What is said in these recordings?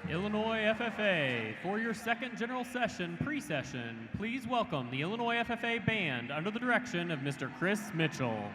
Illinois FFA, for your second general session pre-session, please welcome the Illinois FFA Band under the direction of Mr. Chris Mitchell.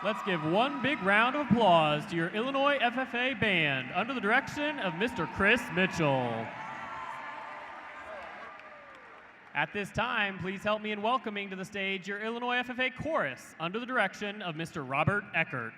Let's give one big round of applause to your Illinois FFA band under the direction of Mr. Chris Mitchell. At this time, please help me in welcoming to the stage your Illinois FFA chorus under the direction of Mr. Robert Eckert.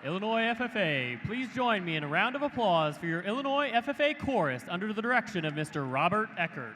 Illinois FFA, please join me in a round of applause for your Illinois FFA chorus under the direction of Mr. Robert Eckert.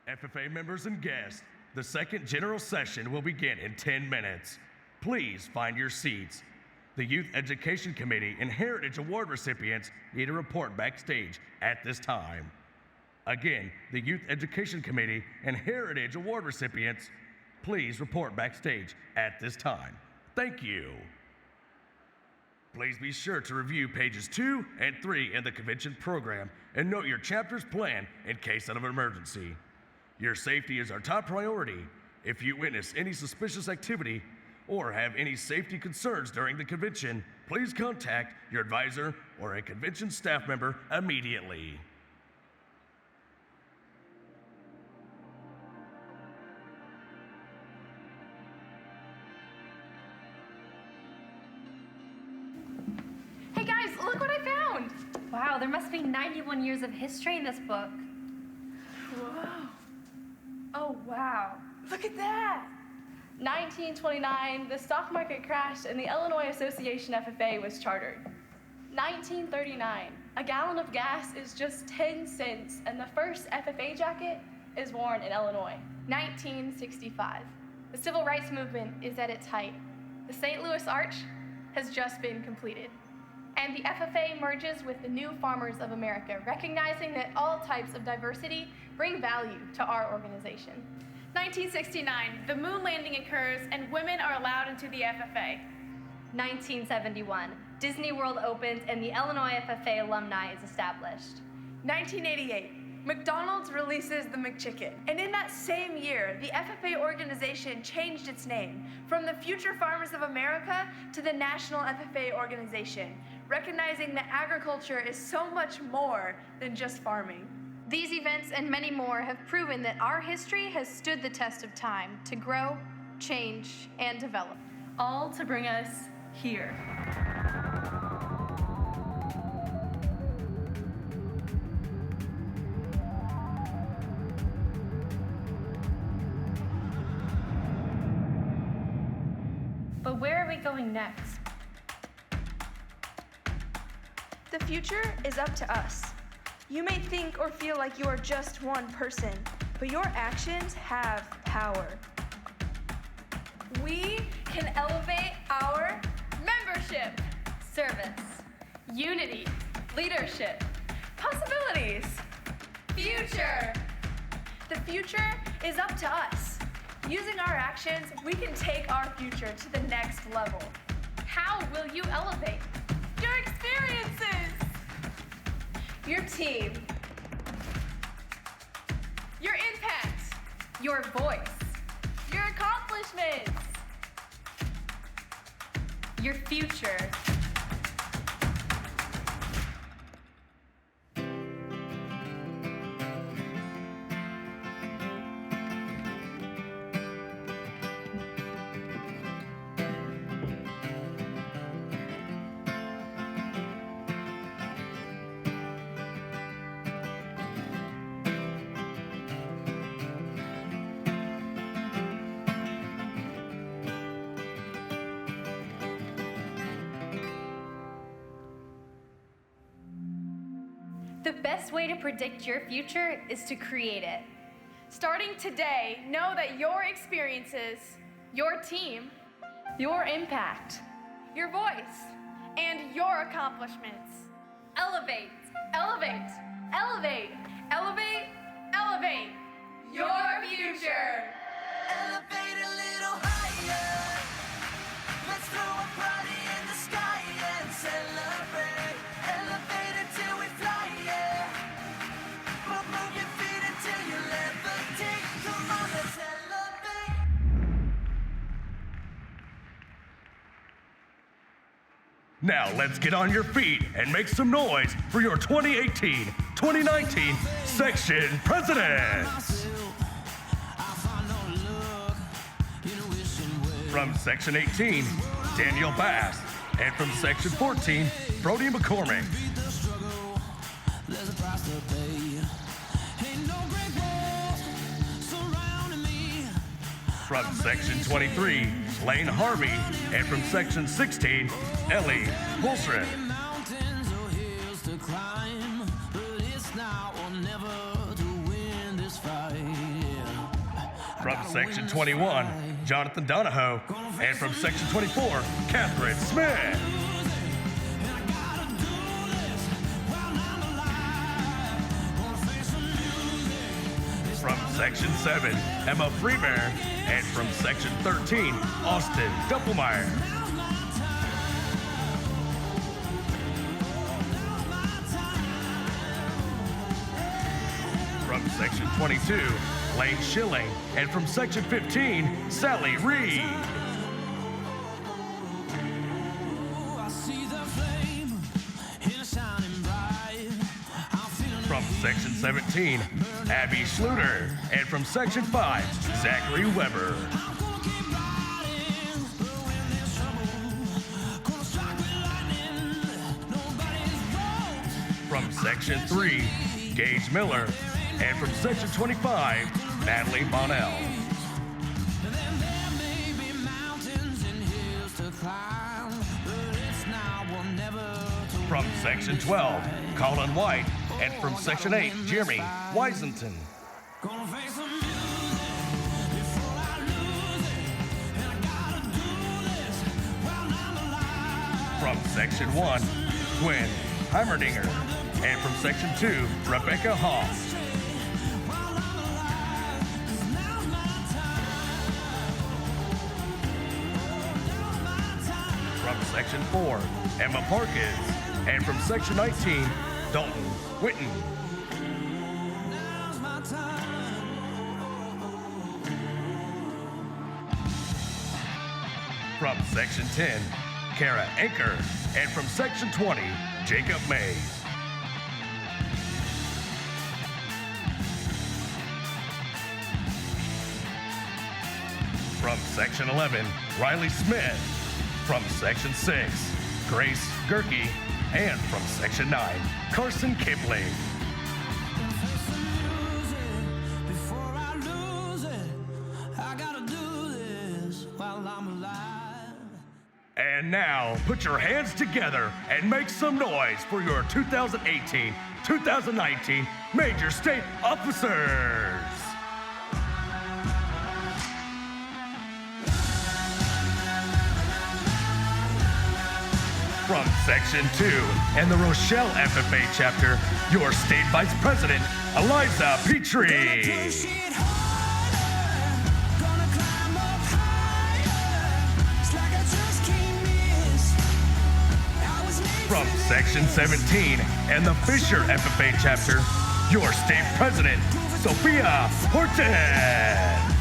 FFA members and guests, the second general session will begin in 10 minutes. Please find your seats. The Youth Education Committee and Heritage Award recipients need to report backstage at this time. Again, the Youth Education Committee and Heritage Award recipients, please report backstage at this time. Thank you. Please be sure to review pages 2 and 3 in the convention program and note your chapter's plan in case of an emergency. Your safety is our top priority. If you witness any suspicious activity or have any safety concerns during the convention, please contact your advisor or a convention staff member immediately. Hey guys, look what I found! Wow, there must be 91 years of history in this book. Whoa. Oh, wow. Look at that. 1929, the stock market crashed and the Illinois Association FFA was chartered. 1939, a gallon of gas is just 10 cents and the first FFA jacket is worn in Illinois. 1965, the civil rights movement is at its height. The St. Louis Arch has just been completed. And the FFA merges with the New Farmers of America, recognizing that all types of diversity bring value to our organization. 1969, the moon landing occurs and women are allowed into the FFA. 1971, Disney World opens and the Illinois FFA alumni is established. 1988, McDonald's releases the McChicken. And in that same year, the FFA organization changed its name from the Future Farmers of America to the National FFA Organization, recognizing that agriculture is so much more than just farming. These events and many more have proven that our history has stood the test of time to grow, change, and develop. All to bring us here. But where are we going next? The future is up to us. You may think or feel like you are just one person, but your actions have power. We can elevate our membership, Service, unity, leadership, Possibilities. future. The future is up to us. Using our actions, we can take our future to the next level. How will you elevate? Your experiences, Your team, your impact, Your voice. Your accomplishments. Your future. The best way to predict your future is to create it. starting today, know that your experiences, your team, Your impact. your voice, and your accomplishments Elevate. elevate, elevate, elevate, elevate your future. Elevate a little higher. Let's throw a party in the sky and celebrate. Elevate until we fly, yeah. But move your feet until you levitate. Come on, let's elevate. Now let's get on your feet and make some noise for your 2018-2019 section presidents. From Section 18, Daniel Bass. And from Section 14, Brody McCormick. From Section 23, Lane Harvey. And from Section 16, Ellie Bullshred. From Section 21, Jonathan Donahoe. And from Section 24, Catherine Smith. From Section 7, Emma Freebear. And from Section 13, Austin Doppelmayr. From Section 22, Lane Schilling. And from Section 15, Sally Reed. From Section 17, Abby Schluter. And from Section 5, Zachary Weber. From Section 3, Gage Miller. And from Section 25, Natalie Bonnell. From Section 12, Colin White. And from Section 8, Jeremy Weisenton. From Section 1, Gwen Heimerdinger. And from Section 2, Rebecca Hoff. From Section 4, Emma Parkins. And from Section 19, Dalton Whitten. From Section 10, Kara Anker. And from Section 20, Jacob Mays. From Section 11, Riley Smith. From Section 6, Grace Gerke. And from Section 9, Carson Kipling. And now, put your hands together and make some noise for your 2018-2019 Major State Officers. From Section 2 and the Rochelle FFA chapter, your State Vice President, Eliza Petrie. From Section 17 and the Fisher FFA chapter, your state president, Sophia Horton.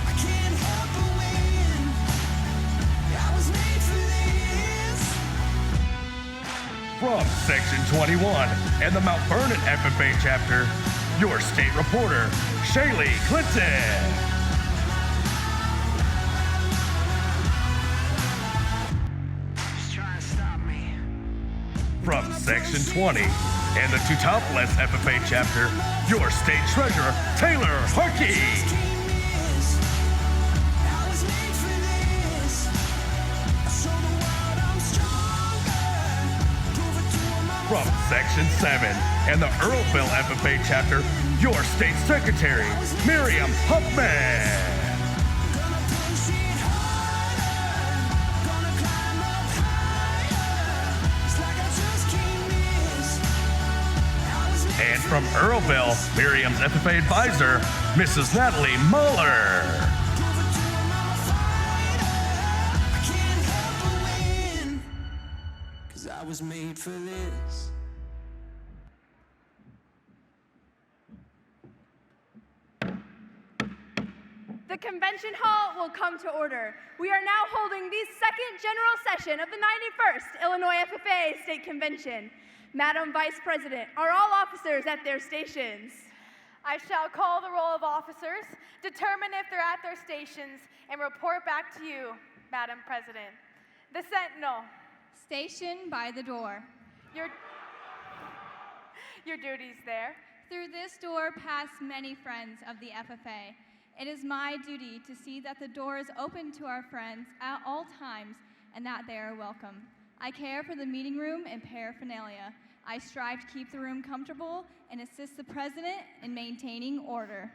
From Section 21 and the Mount Vernon FFA chapter, your state reporter, Shaylee Clinton. From Section 20 and the Teutopolis FFA chapter, your state treasurer, Taylor Harkey. From Section 7 and the Earlville FFA chapter, your state secretary, Miriam Huffman. And from Earlville, Miriam's FFA advisor, Mrs. Natalie Muller. I was made for this. The convention hall will come to order. We are now holding the second general session of the 91st Illinois FFA State Convention. Madam Vice President, are all officers at their stations? I shall call the roll of officers, determine if they're at their stations, and report back to you, Madam President. The Sentinel. Station by the door. Your duties there. Through this door pass many friends of the FFA. It is my duty to see that the door is open to our friends at all times and that they are welcome. I care for the meeting room and paraphernalia. I strive to keep the room comfortable and assist the President in maintaining order.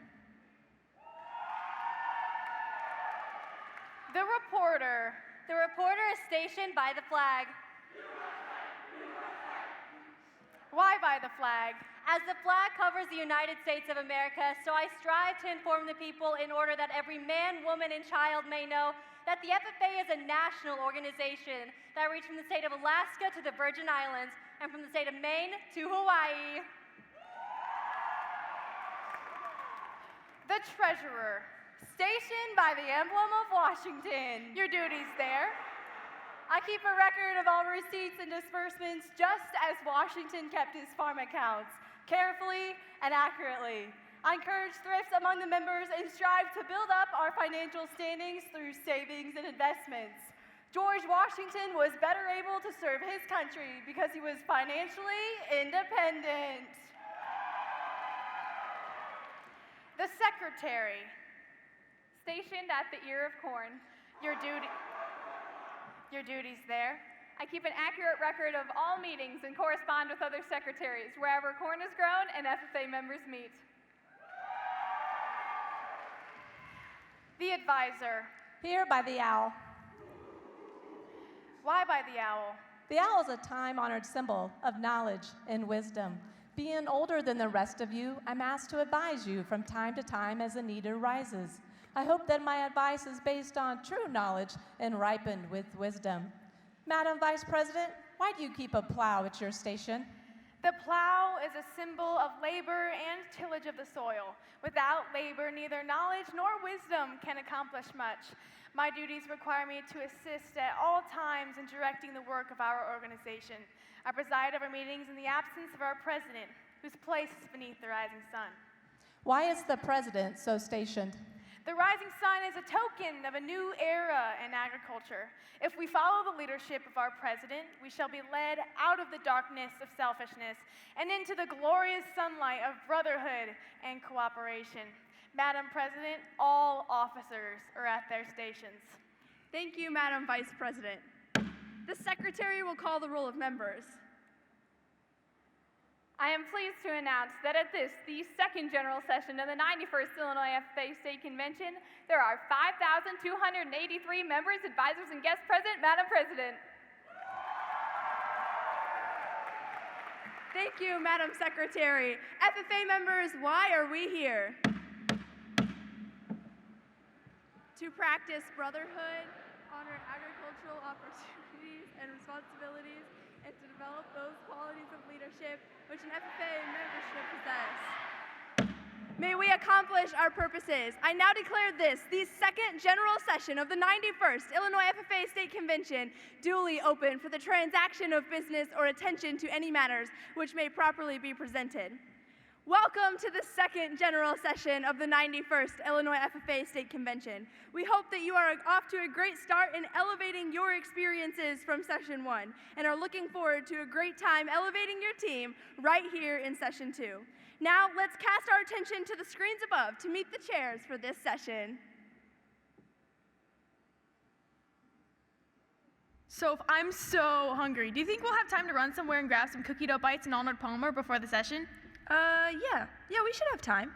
The reporter. The reporter is stationed by the flag. Why by the flag? As the flag covers the United States of America, so I strive to inform the people in order that every man, woman, and child may know that the FFA is a national organization that reaches from the state of Alaska to the Virgin Islands and from the state of Maine to Hawaii. The treasurer. Stationed by the emblem of Washington. Your duties there. I keep a record of all receipts and disbursements just as Washington kept his farm accounts, carefully and accurately. I encourage thrifts among the members and strive to build up our financial standings through savings and investments. George Washington was better able to serve his country because he was financially independent. The secretary. Stationed at the ear of corn. Your duties there. I keep an accurate record of all meetings and correspond with other secretaries wherever corn is grown and FFA members meet. The advisor. Here by the owl. Why by the owl? The owl is a time-honored symbol of knowledge and wisdom. Being older than the rest of you, I'm asked to advise you from time to time as the need arises. I hope that my advice is based on true knowledge and ripened with wisdom. Madam Vice President, why do you keep a plow at your station? The plow is a symbol of labor and tillage of the soil. Without labor, neither knowledge nor wisdom can accomplish much. My duties require me to assist at all times in directing the work of our organization. I preside over meetings in the absence of our president, whose place is beneath the rising sun. Why is the president so stationed? The rising sun is a token of a new era in agriculture. If we follow the leadership of our president, we shall be led out of the darkness of selfishness and into the glorious sunlight of brotherhood and cooperation. Madam President, all officers are at their stations. Thank you, Madam Vice President. The Secretary will call the roll of members. I am pleased to announce that at the second general session of the 91st Illinois FFA State Convention, there are 5,283 members, advisors, and guests present. Madam President. Thank you, Madam Secretary. FFA members, why are we here? To practice brotherhood, honor agricultural opportunities and responsibilities, and to develop those qualities of leadership which an FFA membership possess. May we accomplish our purposes. I now declare the second general session of the 91st Illinois FFA State Convention duly open for the transaction of business or attention to any matters which may properly be presented. Welcome to the second general session of the 91st Illinois FFA State Convention. We hope that you are off to a great start in elevating your experiences from session 1 and are looking forward to a great time elevating your team right here in session 2. Now, let's cast our attention to the screens above to meet the chairs for this session. So I'm so hungry. Do you think we'll have time to run somewhere and grab some cookie dough bites and Arnold Palmer before the session? Yeah, we should have time.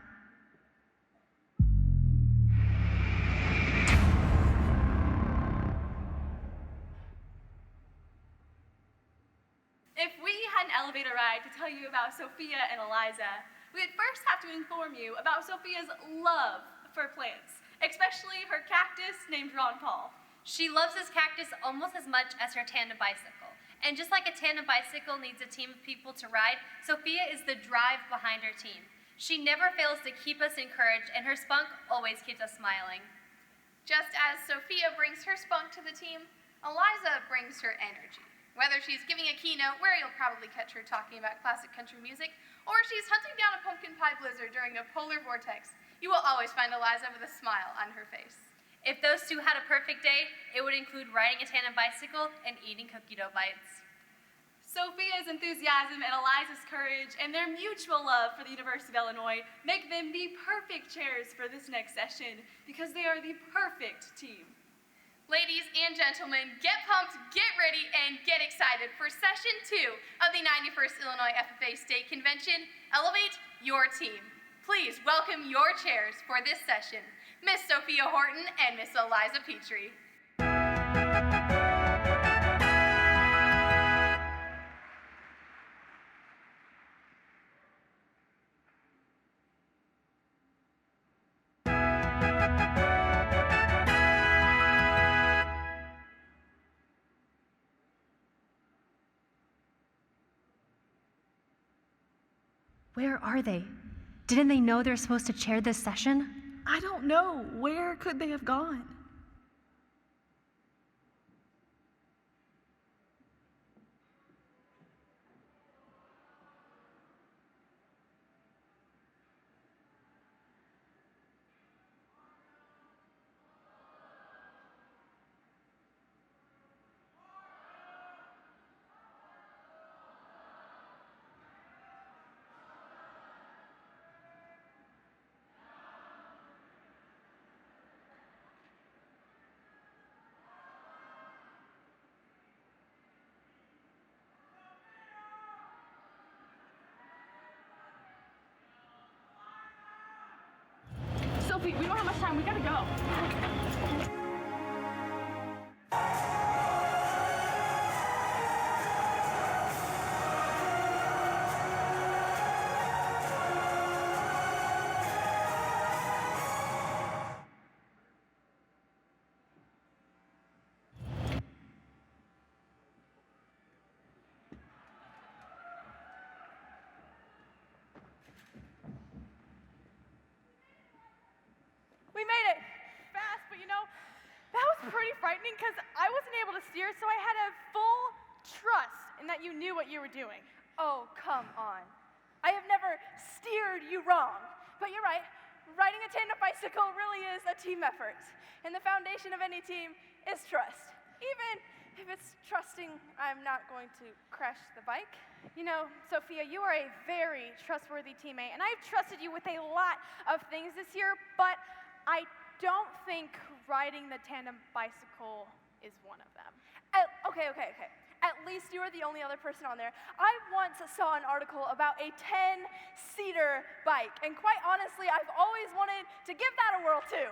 If we had an elevator ride to tell you about Sophia and Eliza, we would first have to inform you about Sophia's love for plants, especially her cactus named Ron Paul. She loves this cactus almost as much as her tandem bicycle. And just like a tandem bicycle needs a team of people to ride, Sophia is the drive behind her team. She never fails to keep us encouraged, and her spunk always keeps us smiling. Just as Sophia brings her spunk to the team, Eliza brings her energy. Whether she's giving a keynote where you'll probably catch her talking about classic country music, or she's hunting down a pumpkin pie blizzard during a polar vortex, you will always find Eliza with a smile on her face. If those two had a perfect day, it would include riding a tandem bicycle and eating cookie dough bites. Sophia's enthusiasm and Eliza's courage and their mutual love for the University of Illinois make them the perfect chairs for this next session because they are the perfect team. Ladies and gentlemen, get pumped, get ready, and get excited for session 2 of the 91st Illinois FFA State Convention. Elevate your team. Please welcome your chairs for this session, Miss Sophia Horton and Miss Eliza Petrie. Where are they? Didn't they know they're supposed to chair this session? I don't know. Where could they have gone? Sophie, we don't have much time. We gotta go. We made it fast, but you know, that was pretty frightening because I wasn't able to steer, so I had a full trust in that you knew what you were doing. Oh, come on. I have never steered you wrong, but you're right. Riding a tandem bicycle really is a team effort, and the foundation of any team is trust. Even if it's trusting I'm not going to crash the bike. You know, Sophia, you are a very trustworthy teammate, and I've trusted you with a lot of things this year, but I don't think riding the tandem bicycle is one of them. Okay. At least you are the only other person on there. I once saw an article about a 10-seater bike, and quite honestly, I've always wanted to give that a whirl too.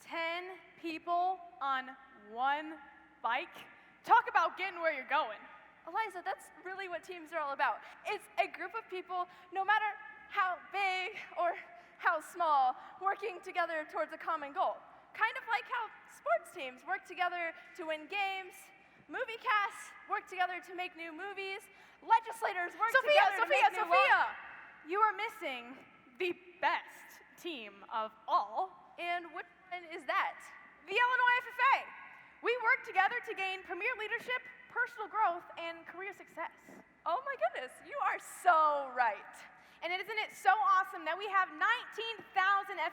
10 people on one bike? Talk about getting where you're going. Eliza, that's really what teams are all about. It's a group of people, no matter how big or how small, working together towards a common goal. Kind of like how sports teams work together to win games, Movie casts work together to make new movies. Legislators work Sophia, together to make new laws. you are missing the best team of all. And which one is that? The Illinois FFA. We work together to gain premier leadership, personal growth, and career success. Oh my goodness, you are so right. And isn't it so awesome that we have 19,000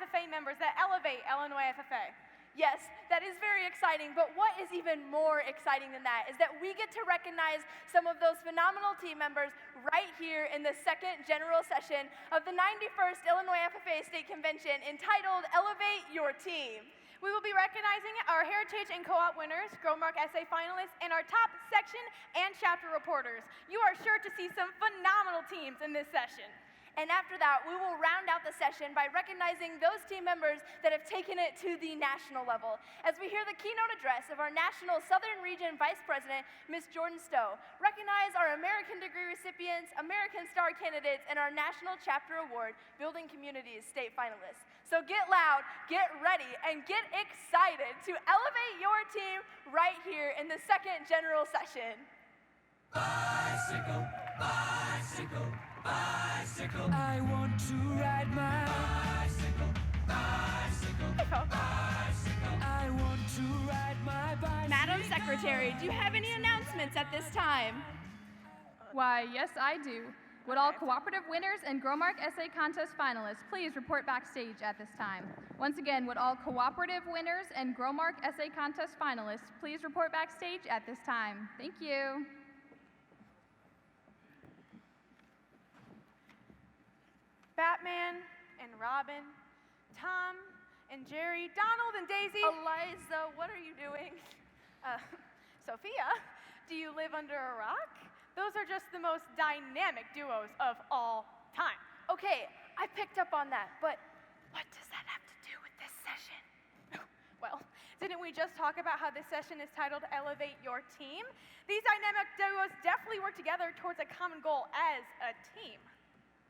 FFA members that elevate Illinois FFA? Yes, that is very exciting, but what is even more exciting than that is that we get to recognize some of those phenomenal team members right here in the second general session of the 91st Illinois FFA State Convention entitled Elevate Your Team. We will be recognizing our Heritage and Co-op winners, Growmark Essay finalists, and our top section and chapter reporters. You are sure to see some phenomenal teams in this session. And after that, we will round out the session by recognizing those team members that have taken it to the national level, as we hear the keynote address of our National Southern Region Vice President, Ms. Jordan Stowe, recognize our American Degree recipients, American Star candidates, and our National Chapter Award Building Communities State finalists. So get loud, get ready, and get excited to elevate your team right here in the second general session. Bicycle, bicycle, bicycle. I want to ride my bicycle, bicycle, bicycle. I want to ride my bicycle. Madam Secretary, do you have any announcements at this time? Why, yes, I do. Would all cooperative winners and Growmark Essay Contest finalists please report backstage at this time? Once again, would all cooperative winners and Growmark Essay Contest finalists please report backstage at this time? Thank you. Batman and Robin, Tom and Jerry, Donald and Daisy. Eliza, what are you doing? Sophia, do you live under a rock? Those are just the most dynamic duos of all time. Okay, I picked up on that, but what does that have to do with this session? Well, didn't we just talk about how this session is titled Elevate Your Team? These dynamic duos definitely work together towards a common goal as a team.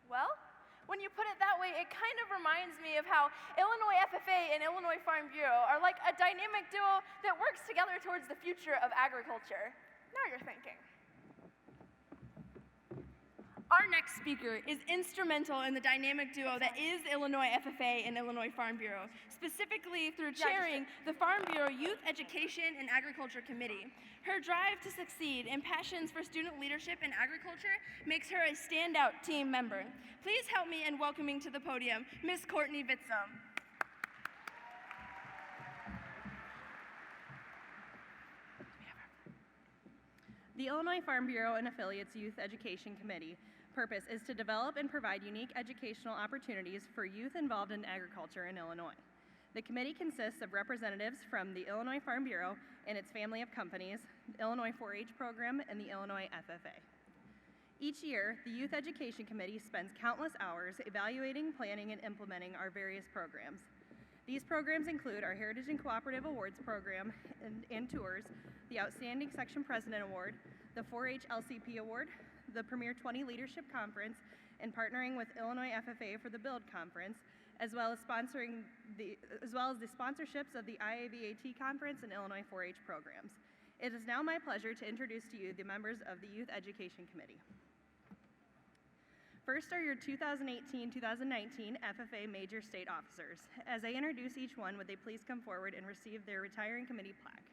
Well, when you put it that way, it kind of reminds me of how Illinois FFA and Illinois Farm Bureau are like a dynamic duo that works together towards the future of agriculture. Now you're thinking. Our next speaker is instrumental in the dynamic duo that is Illinois FFA and Illinois Farm Bureau, specifically through chairing the Farm Bureau Youth Education and Agriculture Committee. Her drive to succeed and passions for student leadership in agriculture makes her a standout team member. Please help me in welcoming to the podium Miss Courtney Vitzum. The Illinois Farm Bureau and Affiliates Youth Education Committee purpose is to develop and provide unique educational opportunities for youth involved in agriculture in Illinois. The committee consists of representatives from the Illinois Farm Bureau and its family of companies, the Illinois 4-H program, and the Illinois FFA. Each year, the Youth Education Committee spends countless hours evaluating, planning, and implementing our various programs. These programs include our Heritage and Cooperative Awards program and tours, the Outstanding Section President Award, the 4-H LCP Award, the Premier 20 Leadership Conference, and partnering with Illinois FFA for the Build Conference, as well as the sponsorships of the IAVAT Conference and Illinois 4-H programs. It is now my pleasure to introduce to you the members of the Youth Education Committee. First are your 2018-2019 FFA Major State Officers. As I introduce each one, would they please come forward and receive their retiring committee plaque?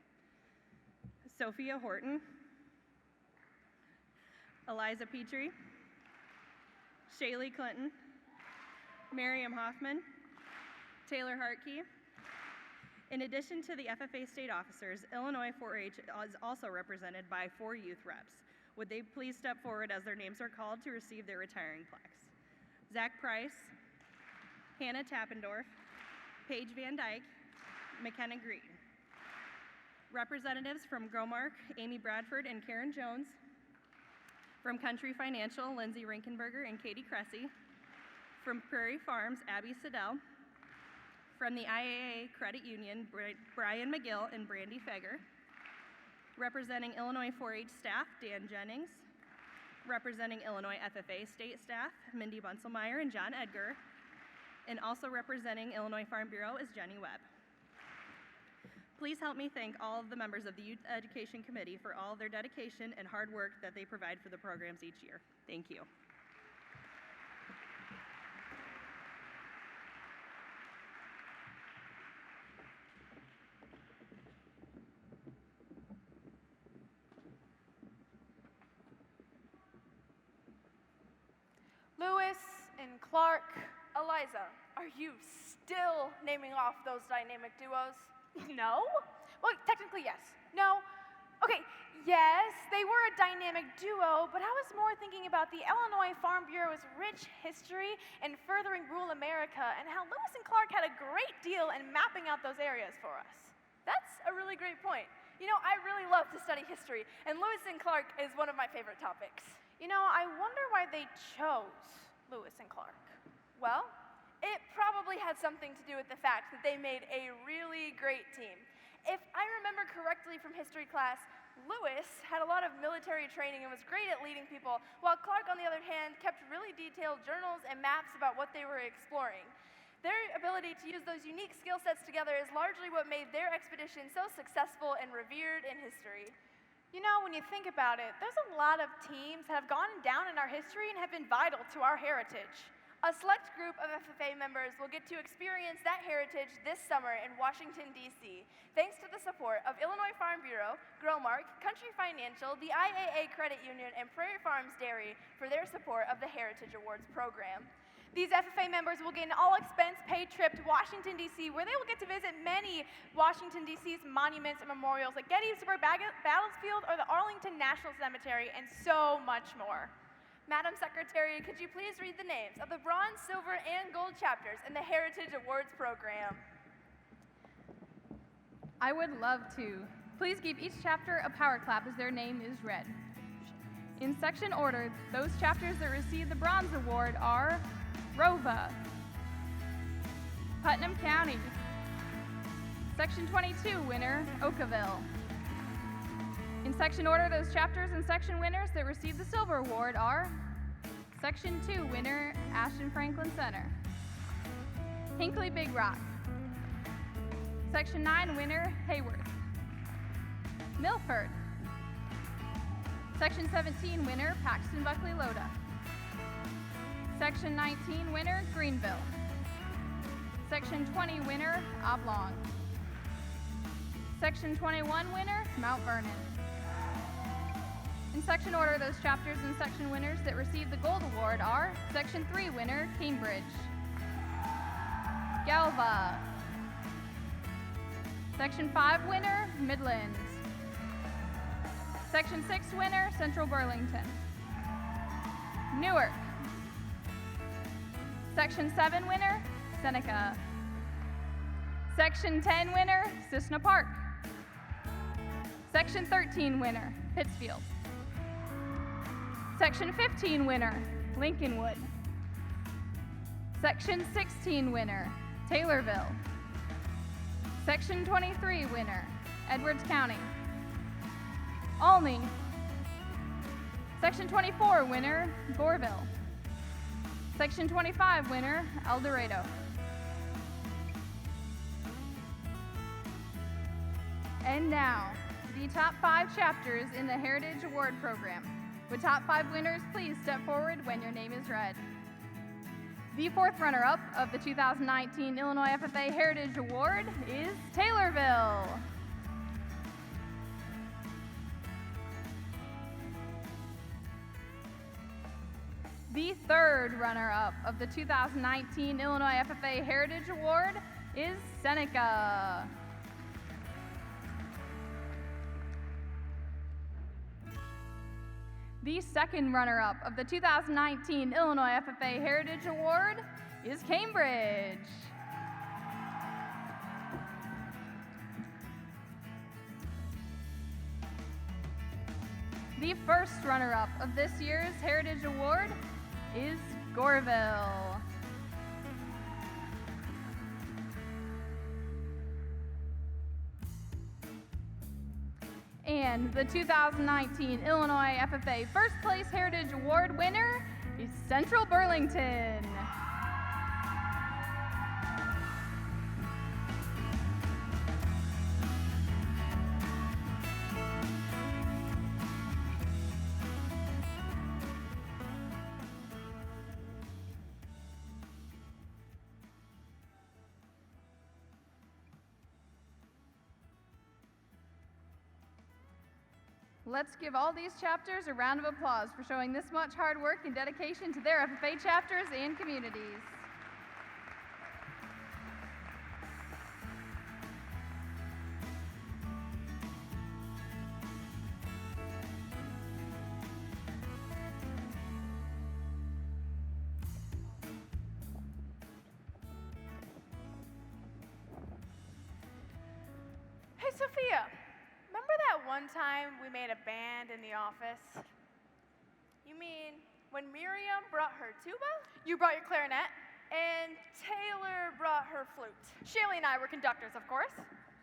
Sophia Horton, Eliza Petrie, Shaylee Clinton, Miriam Hoffman, Taylor Hartkey. In addition to the FFA state officers, Illinois 4-H is also represented by 4 youth reps. Would they please step forward as their names are called to receive their retiring plaques? Zach Price, Hannah Tappendorf, Paige Van Dyke, McKenna Green. Representatives from Growmark, Amy Bradford and Karen Jones. From Country Financial, Lindsay Rinkenberger and Katie Cressy. From Prairie Farms, Abby Siddell. From the IAA Credit Union, Brian McGill and Brandy Feger. Representing Illinois 4-H staff, Dan Jennings. Representing Illinois FFA state staff, Mindy Bunselmeyer and John Edgar. And also representing Illinois Farm Bureau is Jenny Webb. Please help me thank all of the members of the Youth Education Committee for all of their dedication and hard work that they provide for the programs each year. Thank you. Lewis and Clark. Eliza, are you still naming off those dynamic duos? No? Well, technically, yes. No? Okay, yes, they were a dynamic duo, but I was more thinking about the Illinois Farm Bureau's rich history in furthering rural America and how Lewis and Clark had a great deal in mapping out those areas for us. That's a really great point. You know, I really love to study history, and Lewis and Clark is one of my favorite topics. You know, I wonder why they chose Lewis and Clark. Well, it probably had something to do with the fact that they made a really great team. If I remember correctly from history class, Lewis had a lot of military training and was great at leading people, while Clark, on the other hand, kept really detailed journals and maps about what they were exploring. Their ability to use those unique skill sets together is largely what made their expedition so successful and revered in history. You know, when you think about it, there's a lot of teams that have gone down in our history and have been vital to our heritage. A select group of FFA members will get to experience that heritage this summer in Washington, D.C., thanks to the support of Illinois Farm Bureau, Growmark, Country Financial, the IAA Credit Union, and Prairie Farms Dairy for their support of the Heritage Awards program. These FFA members will get an all-expense-paid trip to Washington, D.C., where they will get to visit many Washington, D.C.'s monuments and memorials like Gettysburg Battlefield or the Arlington National Cemetery, and so much more. Madam Secretary, could you please read the names of the bronze, silver, and gold chapters in the Heritage Awards program? I would love to. Please give each chapter a power clap as their name is read. In section order, those chapters that received the Bronze Award are Rova, Putnam County, Section 22 winner, Oakville. In section order, those chapters and section winners that received the Silver Award are Section 2 winner, Ashton Franklin Center, Hinckley Big Rock, Section 9 winner, Hayworth, Milford, Section 17 winner, Paxton Buckley Loda, Section 19 winner, Greenville, Section 20 winner, Oblong, Section 21 winner, Mount Vernon. In section order, those chapters and section winners that received the Gold Award are Section 3 winner, Cambridge, Galva, Section 5 winner, Midlands, Section 6 winner, Central Burlington, Newark, Section 7 winner, Seneca, Section 10 winner, Cissna Park, Section 13 winner, Pittsfield, Section 15 winner, Lincolnwood, Section 16 winner, Taylorville, Section 23 winner, Edwards County, Olney, Section 24 winner, Goreville, Section 25 winner, El Dorado. And now, the top 5 chapters in the Heritage Award program. Would top 5 winners please step forward when your name is read? The 4th runner-up of the 2019 Illinois FFA Heritage Award is Taylorville. The 3rd runner-up of the 2019 Illinois FFA Heritage Award is Seneca. The 2nd runner-up of the 2019 Illinois FFA Heritage Award is Cambridge. The 1st runner-up of this year's Heritage Award is Goreville. And the 2019 Illinois FFA First Place Heritage Award winner is Central Burlington. Let's give all these chapters a round of applause for showing this much hard work and dedication to their FFA chapters and communities. Hey, Sophia, remember that one time we made a band in the office? You mean when Miriam brought her tuba? You brought your clarinet. And Taylor brought her flute. Shaylee and I were conductors, of course.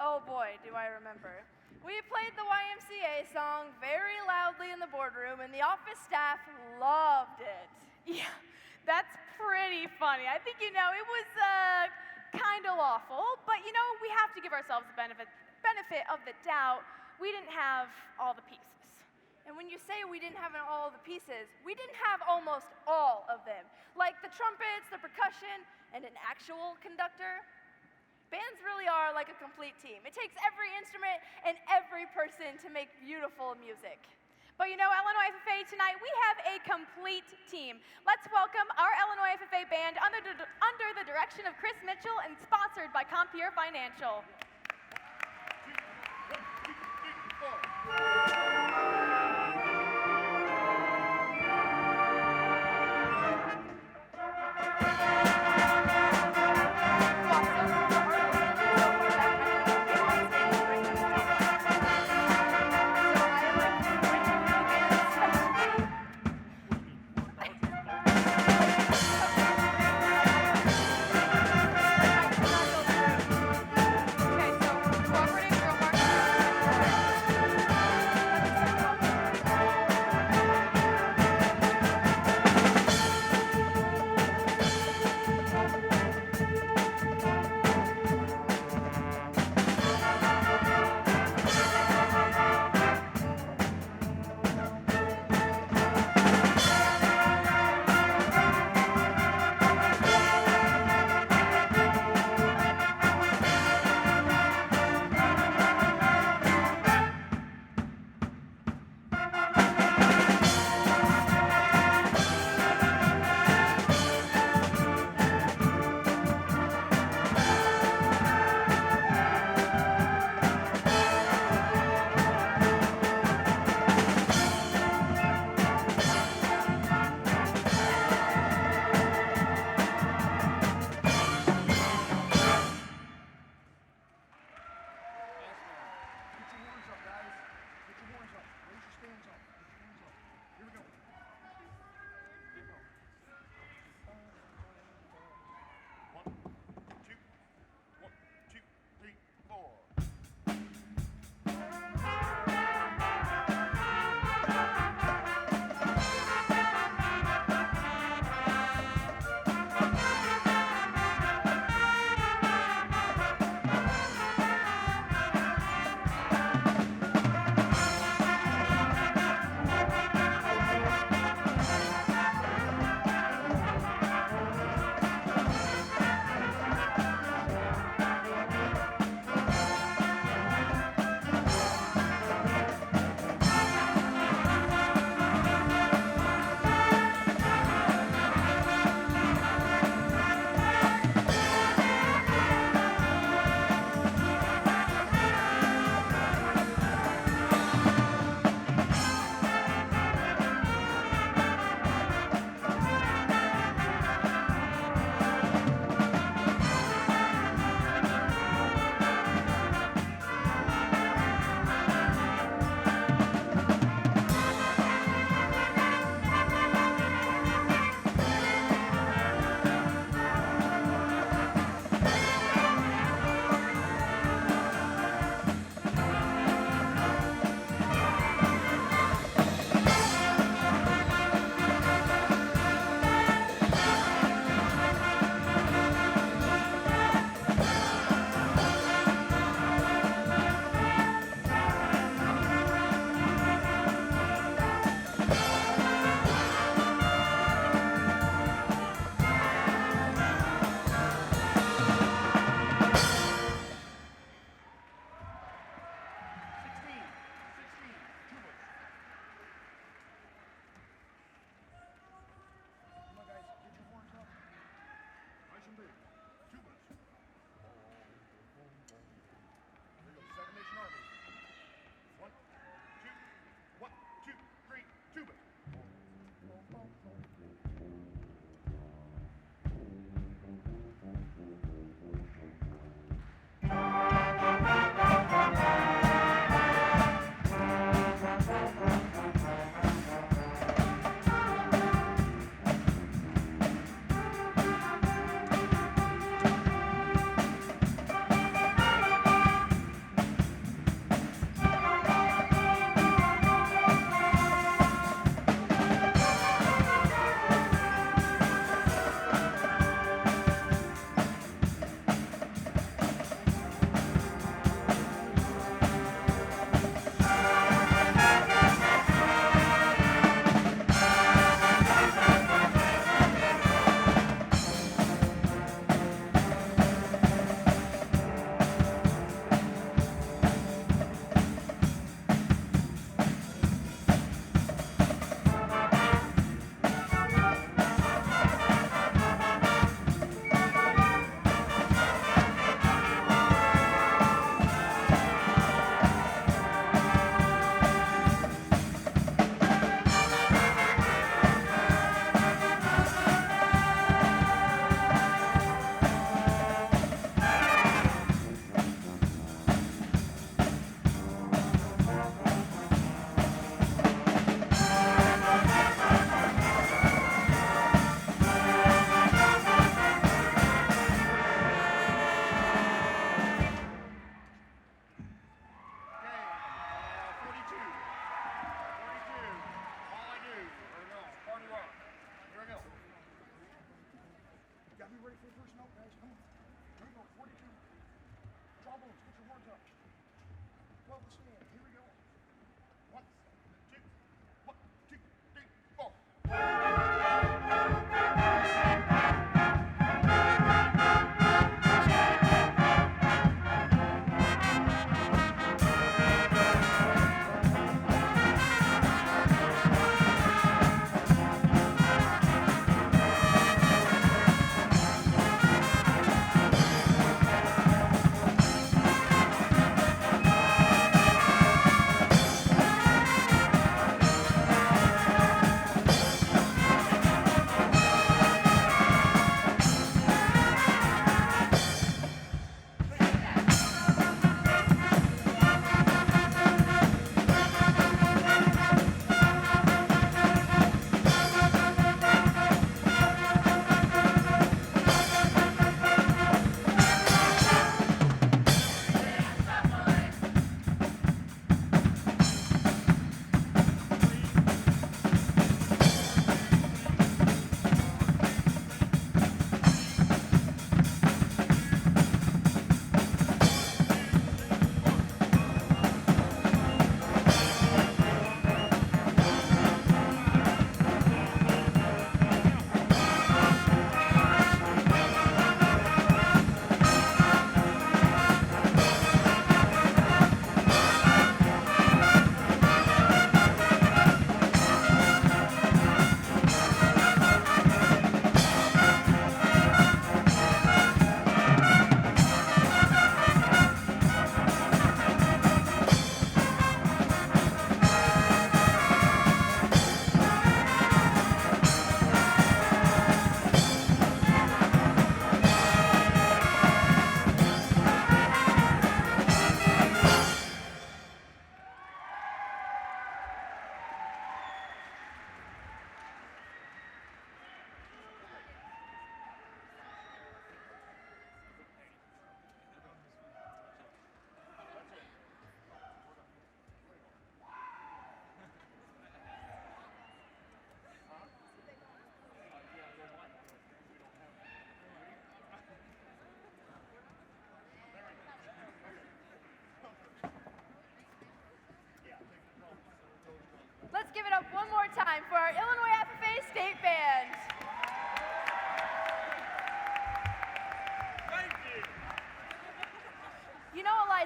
Oh boy, do I remember. We played the YMCA song very loudly in the boardroom, and the office staff loved it. Yeah, that's pretty funny. I think, it was kind of awful, but, we have to give ourselves the benefit of the doubt. We didn't have all the pieces. And when you say we didn't have all the pieces, we didn't have almost all of them. Like the trumpets, the percussion, and an actual conductor. Bands really are like a complete team. It takes every instrument and every person to make beautiful music. But Illinois FFA, tonight we have a complete team. Let's welcome our Illinois FFA band under the direction of Chris Mitchell and sponsored by Compeer Financial.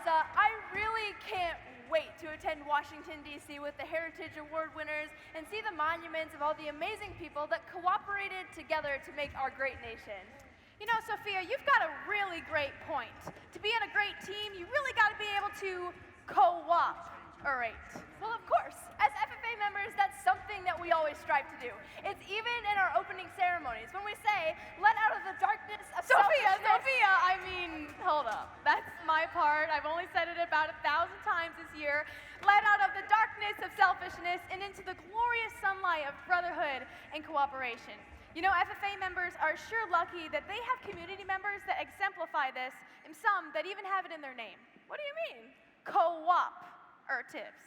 guys, I really can't wait to attend Washington, D.C. with the Heritage Award winners and see the monuments of all the amazing people that cooperated together to make our great nation. You know, Sophia, you've got a really great point. To be in a great team, you really got to be able to cooperate. Well, of course, as FFA members, that's something that we always strive to do. It's even in our opening ceremonies when we say, let out of the darkness of Sophia, selfishness. I mean, hold up. That's my part. I've only said it about 1,000 times this year. Let out of the darkness of selfishness and into the glorious sunlight of brotherhood and cooperation. You know, FFA members are sure lucky that they have community members that exemplify this, and some that even have it in their name. What do you mean? Cooperatives.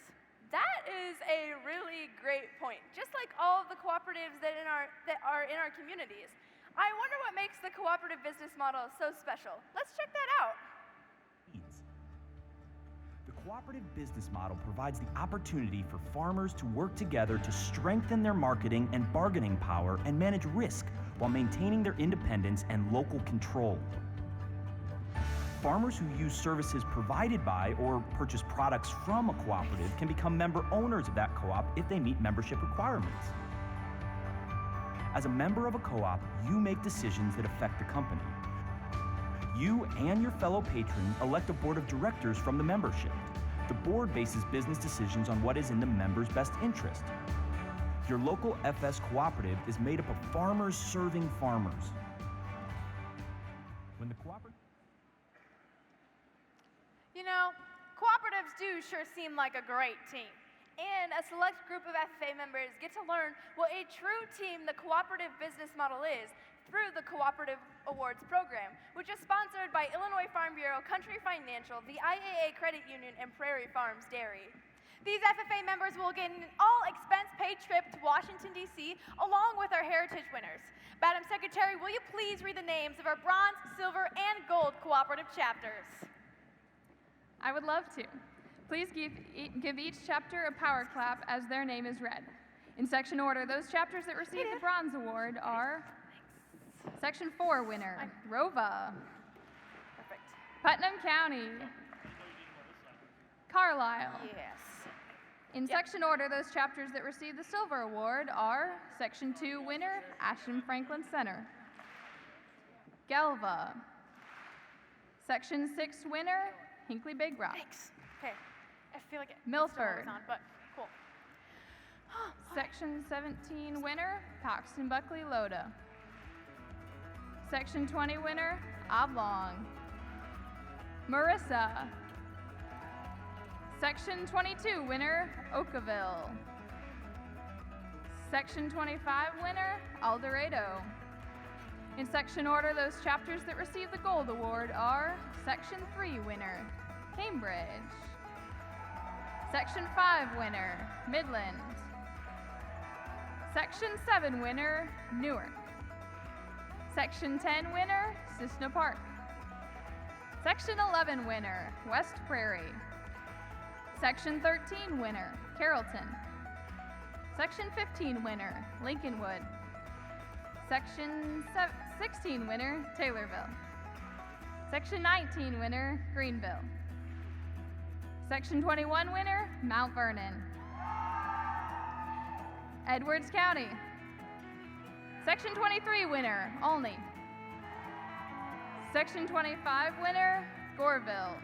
That is a really great point. Just like all of the cooperatives that are in our communities. I wonder what makes the cooperative business model so special. Let's check that out. The cooperative business model provides the opportunity for farmers to work together to strengthen their marketing and bargaining power and manage risk while maintaining their independence and local control. Farmers who use services provided by or purchase products from a cooperative can become member owners of that co-op if they meet membership requirements. As a member of a co-op, you make decisions that affect the company. You and your fellow patrons elect a board of directors from the membership. The board bases business decisions on what is in the members' best interest. Your local FS cooperative is made up of farmers serving farmers. When the cooperative You know, cooperatives do sure seem like a great team. And a select group of FFA members get to learn what a true team the cooperative business model is through the Cooperative Awards program, which is sponsored by Illinois Farm Bureau, Country Financial, the IAA Credit Union, and Prairie Farms Dairy. These FFA members will get an all-expense-paid trip to Washington, D.C., along with our heritage winners. Madam Secretary, will you please read the names of our bronze, silver, and gold cooperative chapters? I would love to. Please give each chapter a power clap as their name is read. In section order, those chapters that received the Bronze Award are Section 4 winner, Rova. Perfect. Putnam County. Carlisle. Yes. In section order, those chapters that received the Silver Award are Section 2 winner, Ashton Franklin Center. Galva. Section 6 winner, Hinkley Big Rock. Thanks. Okay. I feel like Milford. on, but cool. Section 17 winner, Paxton Buckley Loda. Section 20 winner, Oblong. Marissa. Section 22 winner, Oakville. Section 25 winner, El Dorado. In section order, those chapters that received the Gold Award are Section 3 winner, Cambridge. Section 5 winner, Midland. Section 7 winner, Newark. Section 10 winner, Cissna Park. Section 11 winner, West Prairie. Section 13 winner, Carrollton. Section 15 winner, Lincolnwood. Section 16 winner, Taylorville. Section 19 winner, Greenville. Section 21 winner, Mount Vernon. Edwards County. Section 23 winner, Olney. Section 25 winner, Goreville.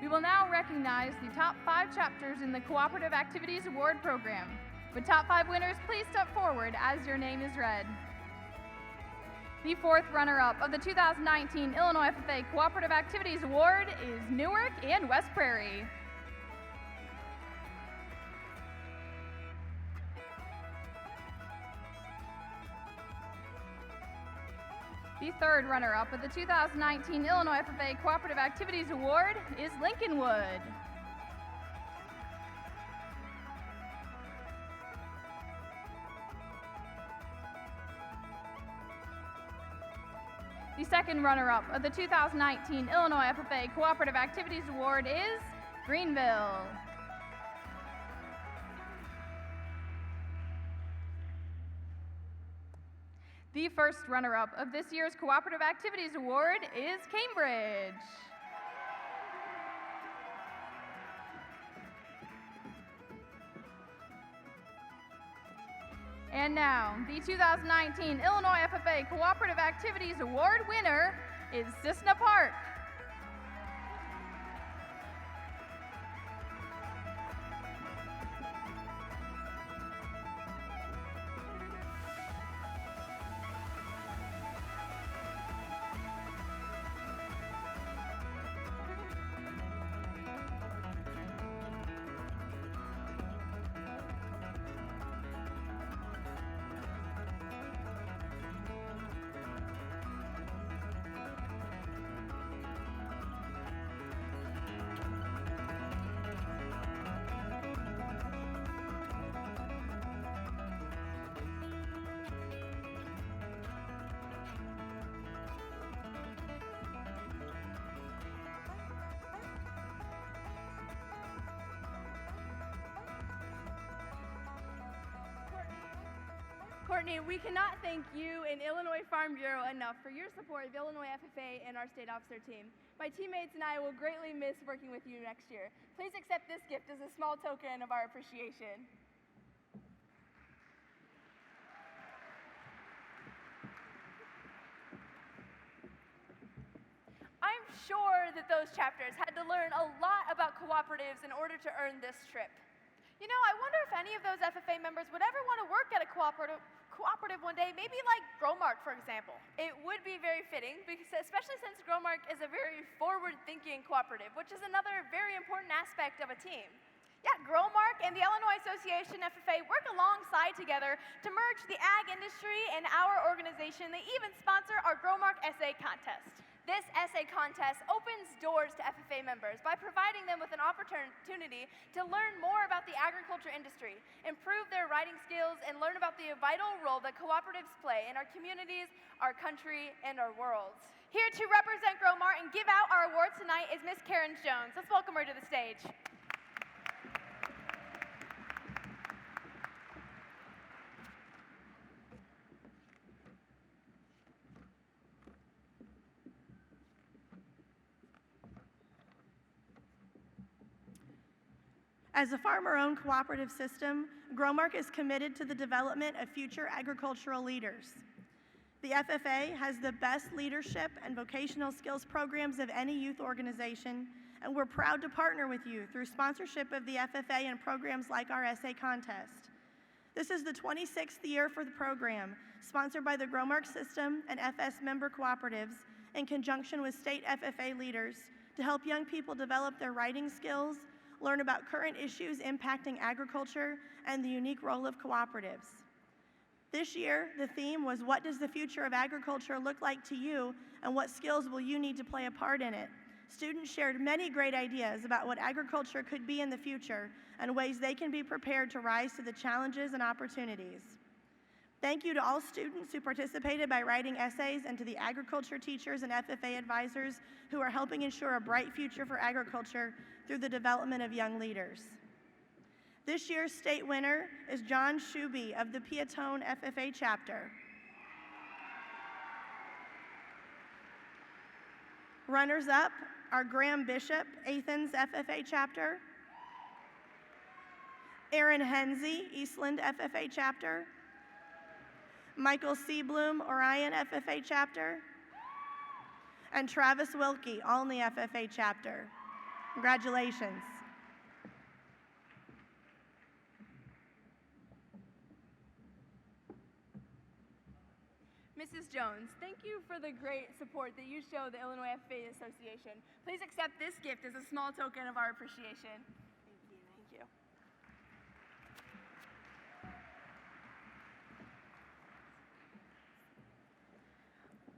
We will now recognize the top 5 chapters in the Cooperative Activities Award Program. Would top 5 winners please step forward as your name is read? The 4th runner-up of the 2019 Illinois FFA Cooperative Activities Award is Newark and West Prairie. The 3rd runner-up of the 2019 Illinois FFA Cooperative Activities Award is Lincolnwood. The 2nd runner-up of the 2019 Illinois FFA Cooperative Activities Award is Greenville. The 1st runner-up of this year's Cooperative Activities Award is Cambridge. And now, the 2019 Illinois FFA Cooperative Activities Award winner is Cisna Park. Courtney, we cannot thank you and Illinois Farm Bureau enough for your support of Illinois FFA and our state officer team. My teammates and I will greatly miss working with you next year. Please accept this gift as a small token of our appreciation. I'm sure that those chapters had to learn a lot about cooperatives in order to earn this trip. You know, I wonder if any of those FFA members would ever want to work at a cooperative one day, maybe like Growmark, for example. It would be very fitting, because especially since Growmark is a very forward-thinking cooperative, which is another very important aspect of a team. Yeah, Growmark and the Illinois Association FFA work alongside together to merge the ag industry and our organization. They even sponsor our Growmark essay contest. This essay contest opens doors to FFA members by providing them with an opportunity to learn more about the agriculture industry, improve their writing skills, and learn about the vital role that cooperatives play in our communities, our country, and our world. Here to represent Growmark and give out our award tonight is Miss Karen Jones. Let's welcome her to the stage. As a farmer-owned cooperative system, Growmark is committed to the development of future agricultural leaders. The FFA has the best leadership and vocational skills programs of any youth organization, and we're proud to partner with you through sponsorship of the FFA and programs like our essay contest. This is the 26th year for the program, sponsored by the Growmark system and FS member cooperatives in conjunction with state FFA leaders to help young people develop their writing skills, learn about current issues impacting agriculture, and the unique role of cooperatives. This year, the theme was, what does the future of agriculture look like to you, and what skills will you need to play a part in it? Students shared many great ideas about what agriculture could be in the future and ways they can be prepared to rise to the challenges and opportunities. Thank you to all students who participated by writing essays, and to the agriculture teachers and FFA advisors who are helping ensure a bright future for agriculture through the development of young leaders. This year's state winner is John Shuby of the Piatone FFA chapter. Runners-up are Graham Bishop, Athens FFA chapter, Aaron Hensey, Eastland FFA chapter, Michael Seabloom, Orion FFA chapter, and Travis Wilkie, Olney FFA chapter. Congratulations. Mrs. Jones, thank you for the great support that you show the Illinois FFA Association. Please accept this gift as a small token of our appreciation. Thank you. Thank you.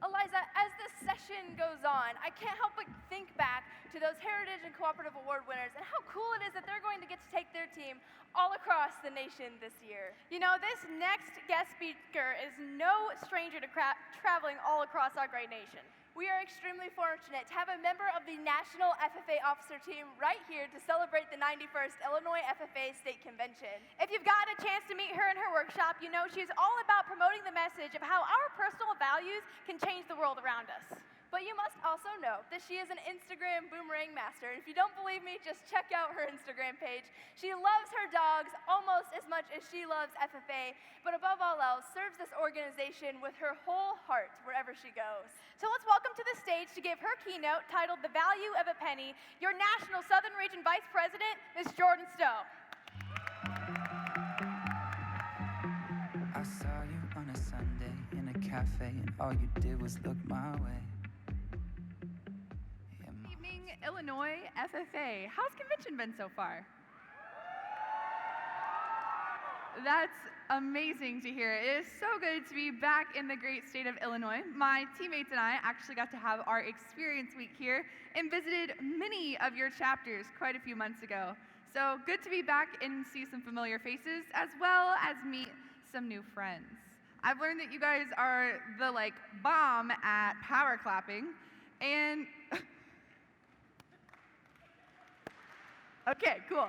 Eliza, as this session goes on, I can't help but think back to those Heritage and Cooperative Award winners and how cool it is that they're going to get to take their team all across the nation this year. You know, this next guest speaker is no stranger to traveling all across our great nation. We are extremely fortunate to have a member of the National FFA Officer Team right here to celebrate the 91st Illinois FFA State Convention. If you've gotten a chance to meet her in her workshop, you know she's all about promoting the message of how our personal values can change the world around us. But you must also know that she is an Instagram boomerang master. And if you don't believe me, just check out her Instagram page. She loves her dogs almost as much as she loves FFA, but above all else, serves this organization with her whole heart wherever she goes. So let's welcome to the stage to give her keynote titled The Value of a Penny, your National Southern Region Vice President, Ms. Jordan Stowe. I saw you on a Sunday in a cafe and all you did was look my way. Good evening, Illinois FFA. How's convention been so far? That's amazing to hear. It is so good to be back in the great state of Illinois. My teammates and I actually got to have our experience week here and visited many of your chapters quite a few months ago. So good to be back and see some familiar faces as well as meet some new friends. I've learned that you guys are the bomb at power clapping, and okay, cool.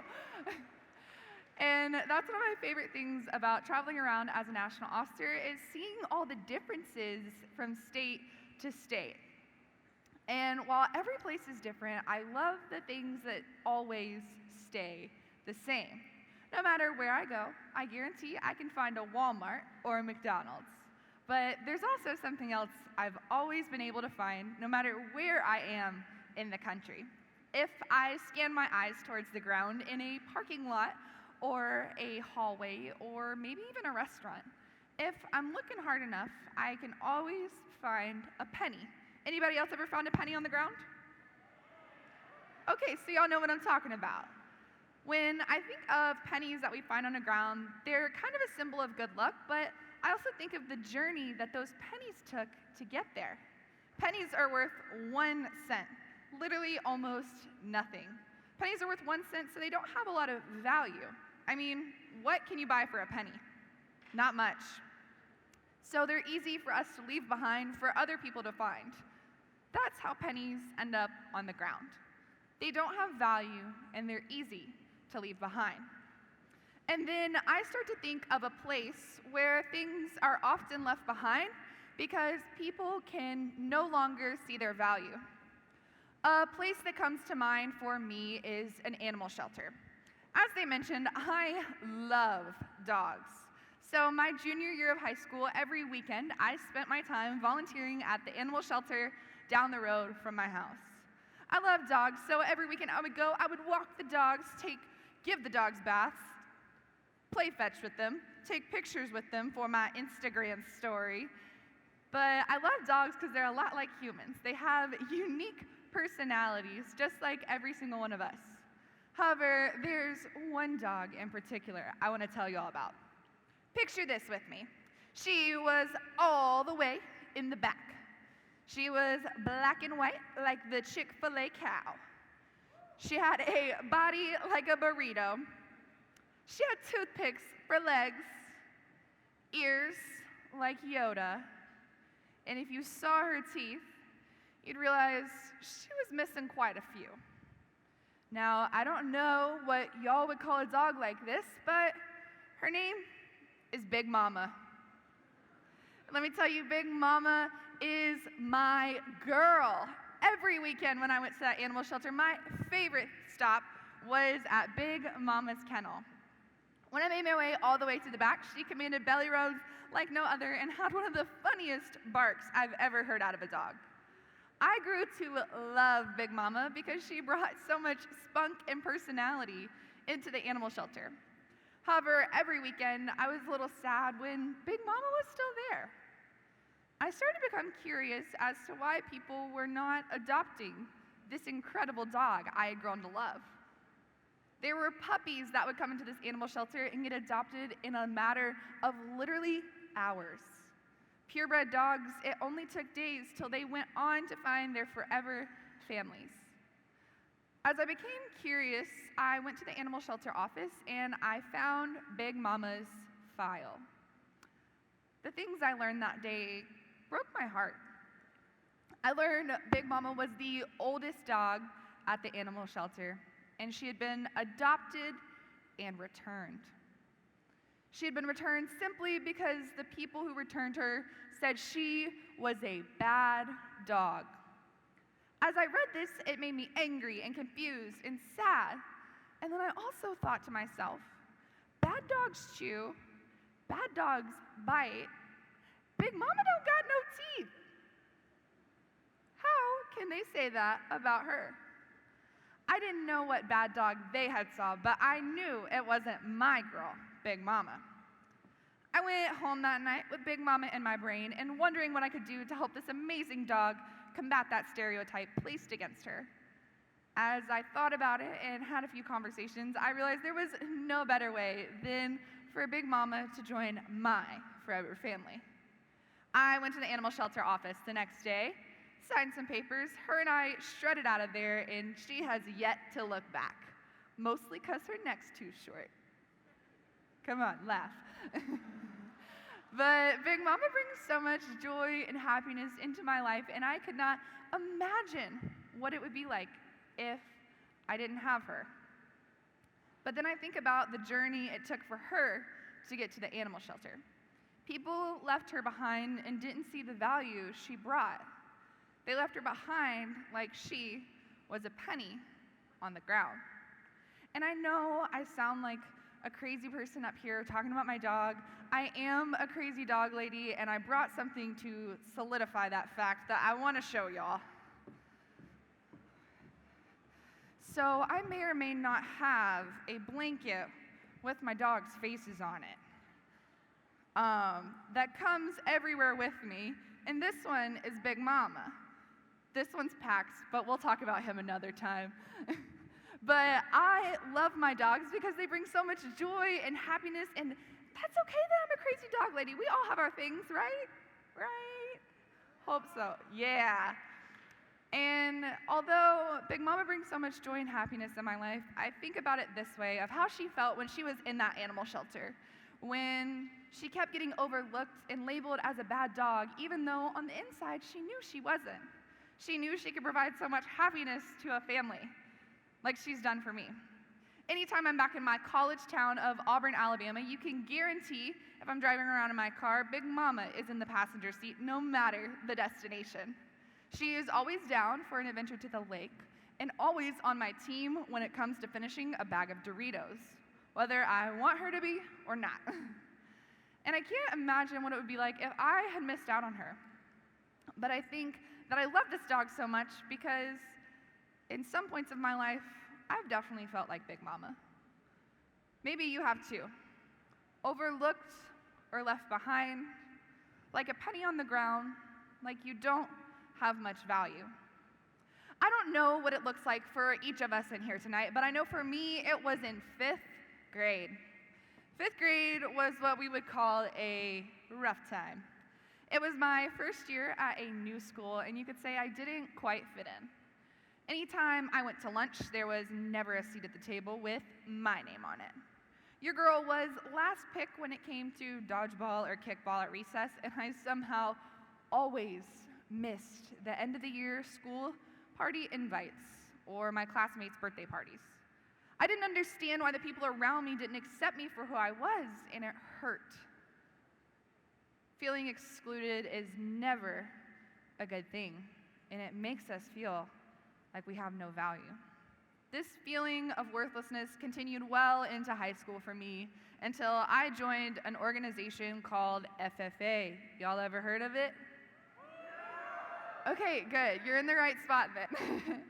And that's one of my favorite things about traveling around as a national officer is seeing all the differences from state to state. And while every place is different, I love the things that always stay the same. No matter where I go, I guarantee I can find a Walmart or a McDonald's. But there's also something else I've always been able to find no matter where I am in the country. If I scan my eyes towards the ground in a parking lot or a hallway or maybe even a restaurant, if I'm looking hard enough, I can always find a penny. Anybody else ever found a penny on the ground? Okay, so y'all know what I'm talking about. When I think of pennies that we find on the ground, they're kind of a symbol of good luck, but I also think of the journey that those pennies took to get there. Pennies are worth 1 cent, literally almost nothing. Pennies are worth 1 cent, so they don't have a lot of value. I mean, what can you buy for a penny? Not much. So they're easy for us to leave behind for other people to find. That's how pennies end up on the ground. They don't have value, and they're easy to leave behind. And then I start to think of a place where things are often left behind because people can no longer see their value. A place that comes to mind for me is an animal shelter. As they mentioned, I love dogs. So my junior year of high school, every weekend, I spent my time volunteering at the animal shelter down the road from my house. I love dogs, so every weekend I would go, I would walk the dogs, give the dogs baths, play fetch with them, take pictures with them for my Instagram story. But I love dogs because they're a lot like humans. They have unique personalities, just like every single one of us. However, there's one dog in particular I want to tell you all about. Picture this with me. She was all the way in the back. She was black and white like the Chick-fil-A cow. She had a body like a burrito. She had toothpicks for legs, ears like Yoda, and if you saw her teeth, you'd realize she was missing quite a few. Now, I don't know what y'all would call a dog like this, but her name is Big Mama. Let me tell you, Big Mama is my girl. Every weekend when I went to that animal shelter, my favorite stop was at Big Mama's kennel. When I made my way all the way to the back, she commanded belly rubs like no other and had one of the funniest barks I've ever heard out of a dog. I grew to love Big Mama because she brought so much spunk and personality into the animal shelter. However, every weekend I was a little sad when Big Mama was still there. I started to become curious as to why people were not adopting this incredible dog I had grown to love. There were puppies that would come into this animal shelter and get adopted in a matter of literally hours. Purebred dogs, it only took days till they went on to find their forever families. As I became curious, I went to the animal shelter office and I found Big Mama's file. The things I learned that day broke my heart. I learned Big Mama was the oldest dog at the animal shelter, and she had been adopted and returned. She had been returned simply because the people who returned her said she was a bad dog. As As I read this, it made me angry and confused and sad. And then I also thought to myself, bad dogs chew, bad dogs bite, Big Mama don't got no teeth. How can they say that about her? I didn't know what bad dog they had saw, but I knew it wasn't my girl, Big Mama. I went home that night with Big Mama in my brain and wondering what I could do to help this amazing dog combat that stereotype placed against her. As I thought about it and had a few conversations, I realized there was no better way than for Big Mama to join my forever family. I went to the animal shelter office the next day, signed some papers, her and I strutted out of there, and she has yet to look back, mostly because her neck's too short. Come on, laugh. But Big Mama brings so much joy and happiness into my life, and I could not imagine what it would be like if I didn't have her. But then I think about the journey it took for her to get to the animal shelter. People left her behind and didn't see the value she brought. They left her behind like she was a penny on the ground. And I know I sound like a crazy person up here talking about my dog. I am a crazy dog lady, and I brought something to solidify that fact that I want to show y'all. So I may or may not have a blanket with my dog's faces on it that comes everywhere with me, and this one is Big Mama. This one's Pax, but we'll talk about him another time. But I love my dogs because they bring so much joy and happiness, and that's okay that I'm a crazy dog lady. We all have our things, right? Right? Hope so. Yeah. And although Big Mama brings so much joy and happiness in my life, I think about it this way, of how she felt when she was in that animal shelter, when she kept getting overlooked and labeled as a bad dog, even though on the inside she knew she wasn't. She knew she could provide so much happiness to a family, like she's done for me. Anytime I'm back in my college town of Auburn, Alabama, you can guarantee if I'm driving around in my car, Big Mama is in the passenger seat, no matter the destination. She is always down for an adventure to the lake, and always on my team when it comes to finishing a bag of Doritos, whether I want her to be or not. And I can't imagine what it would be like if I had missed out on her. But I think that I love this dog so much because in some points of my life, I've definitely felt like Big Mama. Maybe you have too. Overlooked or left behind, like a penny on the ground, like you don't have much value. I don't know what it looks like for each of us in here tonight, but I know for me it was in 5th grade. 5th grade was what we would call a rough time. It was my first year at a new school, and you could say I didn't quite fit in. Anytime I went to lunch, there was never a seat at the table with my name on it. Your girl was last pick when it came to dodgeball or kickball at recess, and I somehow always missed the end of the year school party invites or my classmates' birthday parties. I didn't understand why the people around me didn't accept me for who I was, and it hurt. Feeling excluded is never a good thing, and it makes us feel like we have no value. This feeling of worthlessness continued well into high school for me until I joined an organization called FFA. Y'all ever heard of it? Okay, good. You're in the right spot then.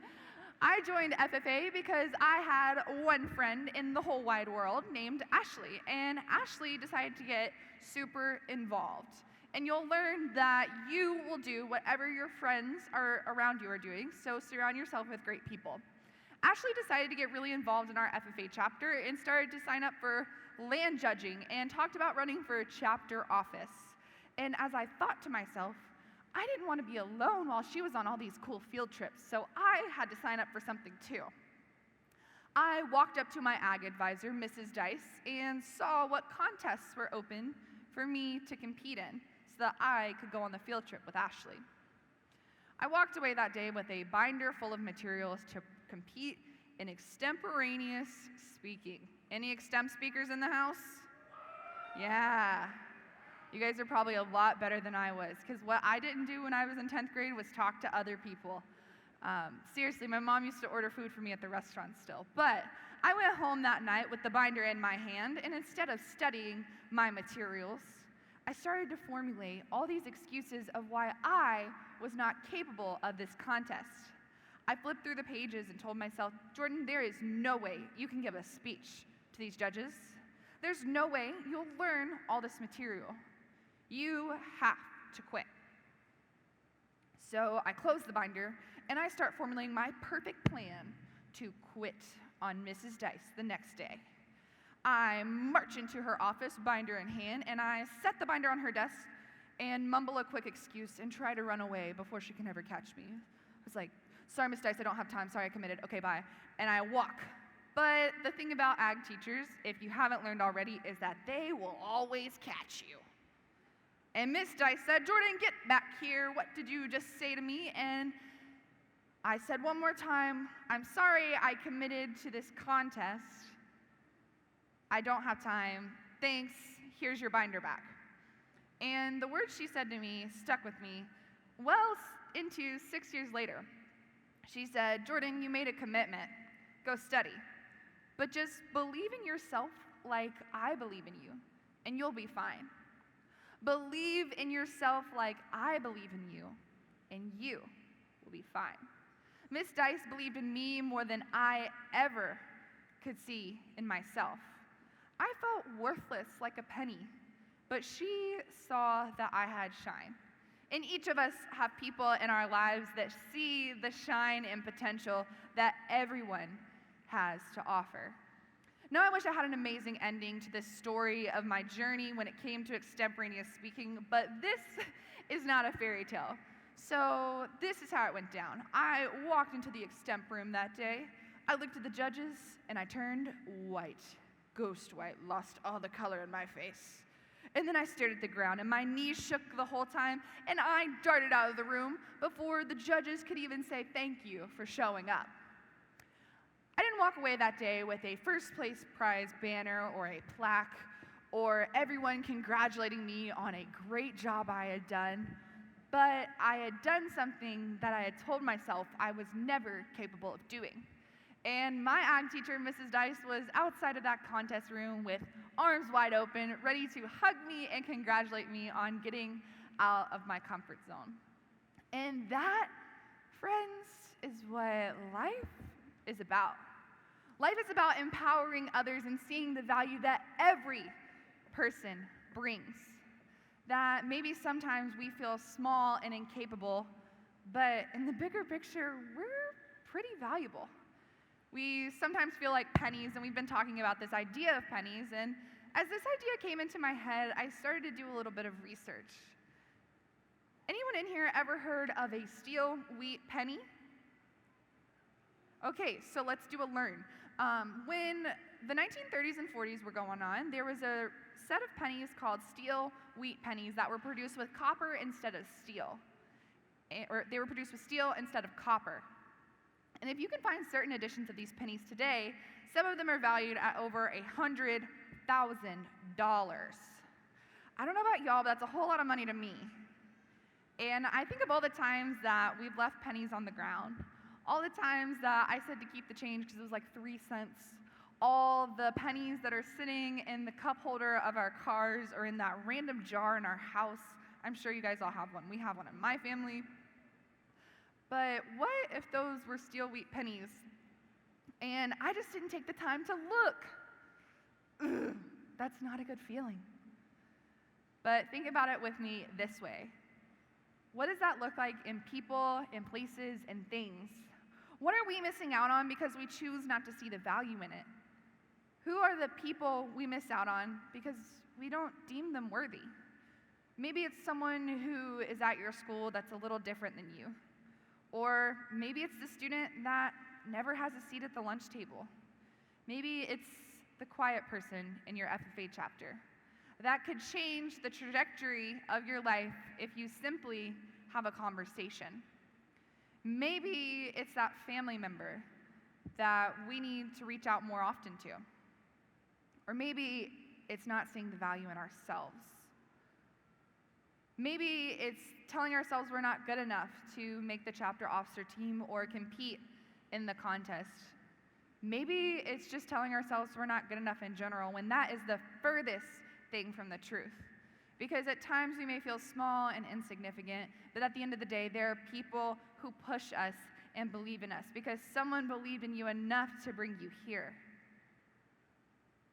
I joined FFA because I had one friend in the whole wide world named Ashley, and Ashley decided to get super involved. And you'll learn that you will do whatever your friends are around you are doing, so surround yourself with great people. Ashley decided to get really involved in our FFA chapter and started to sign up for land judging and talked about running for a chapter office. And as I thought to myself, I didn't want to be alone while she was on all these cool field trips, so I had to sign up for something too. I walked up to my ag advisor, Mrs. Dice, and saw what contests were open for me to compete in so that I could go on the field trip with Ashley. I walked away that day with a binder full of materials to compete in extemporaneous speaking. Any extemp speakers in the house? Yeah. You guys are probably a lot better than I was, because what I didn't do when I was in 10th grade was talk to other people. Seriously, my mom used to order food for me at the restaurant still. But I went home that night with the binder in my hand, and instead of studying my materials, I started to formulate all these excuses of why I was not capable of this contest. I flipped through the pages and told myself, Jordan, there is no way you can give a speech to these judges. There's no way you'll learn all this material. You have to quit. So I close the binder, and I start formulating my perfect plan to quit on Mrs. Dice the next day. I march into her office, binder in hand, and I set the binder on her desk and mumble a quick excuse and try to run away before she can ever catch me. I was like, sorry, Miss Dice, I don't have time. Sorry, I committed. Okay, bye. And I walk. But the thing about ag teachers, if you haven't learned already, is that they will always catch you. And Miss Dice said, Jordan, get back here. What did you just say to me? And I said one more time, I'm sorry I committed to this contest. I don't have time. Thanks. Here's your binder back. And the words she said to me stuck with me well into 6 years later. She said, Jordan, you made a commitment. Go study. But just believe in yourself like I believe in you, and you'll be fine. Believe in yourself like I believe in you, and you will be fine. Miss Dice believed in me more than I ever could see in myself. I felt worthless like a penny, but she saw that I had shine. And each of us have people in our lives that see the shine and potential that everyone has to offer. Now, I wish I had an amazing ending to this story of my journey when it came to extemporaneous speaking, but this is not a fairy tale. So this is how it went down. I walked into the extemp room that day. I looked at the judges, and I turned white. Ghost white, lost all the color in my face. And then I stared at the ground, and my knees shook the whole time, and I darted out of the room before the judges could even say thank you for showing up. I didn't walk away that day with a first place prize banner or a plaque or everyone congratulating me on a great job I had done, but I had done something that I had told myself I was never capable of doing. And my ag teacher, Mrs. Dice, was outside of that contest room with arms wide open, ready to hug me and congratulate me on getting out of my comfort zone. And that, friends, is what life is about. Life is about empowering others and seeing the value that every person brings. That maybe sometimes we feel small and incapable, but in the bigger picture, we're pretty valuable. We sometimes feel like pennies, and we've been talking about this idea of pennies, and as this idea came into my head, I started to do a little bit of research. Anyone in here ever heard of a steel wheat penny? Okay, so let's do a learn. When the 1930s and 40s were going on, there was a set of pennies called steel wheat pennies that were produced with copper instead of steel. Or they were produced with steel instead of copper. And if you can find certain editions of these pennies today, some of them are valued at over $100,000. I don't know about y'all, but that's a whole lot of money to me. And I think of all the times that we've left pennies on the ground, all the times that I said to keep the change because it was like 3 cents, all the pennies that are sitting in the cup holder of our cars or in that random jar in our house. I'm sure you guys all have one. We have one in my family. But what if those were steel wheat pennies and I just didn't take the time to look? Ugh, that's not a good feeling. But think about it with me this way. What does that look like in people, in places, and things? What are we missing out on because we choose not to see the value in it? Who are the people we miss out on because we don't deem them worthy? Maybe it's someone who is at your school that's a little different than you. Or maybe it's the student that never has a seat at the lunch table. Maybe it's the quiet person in your FFA chapter. That could change the trajectory of your life if you simply have a conversation. Maybe it's that family member that we need to reach out more often to. Or maybe it's not seeing the value in ourselves. Maybe it's telling ourselves we're not good enough to make the chapter officer team or compete in the contest. Maybe it's just telling ourselves we're not good enough in general, when that is the furthest thing from the truth. Because at times we may feel small and insignificant, but at the end of the day, there are people who push us and believe in us because someone believed in you enough to bring you here.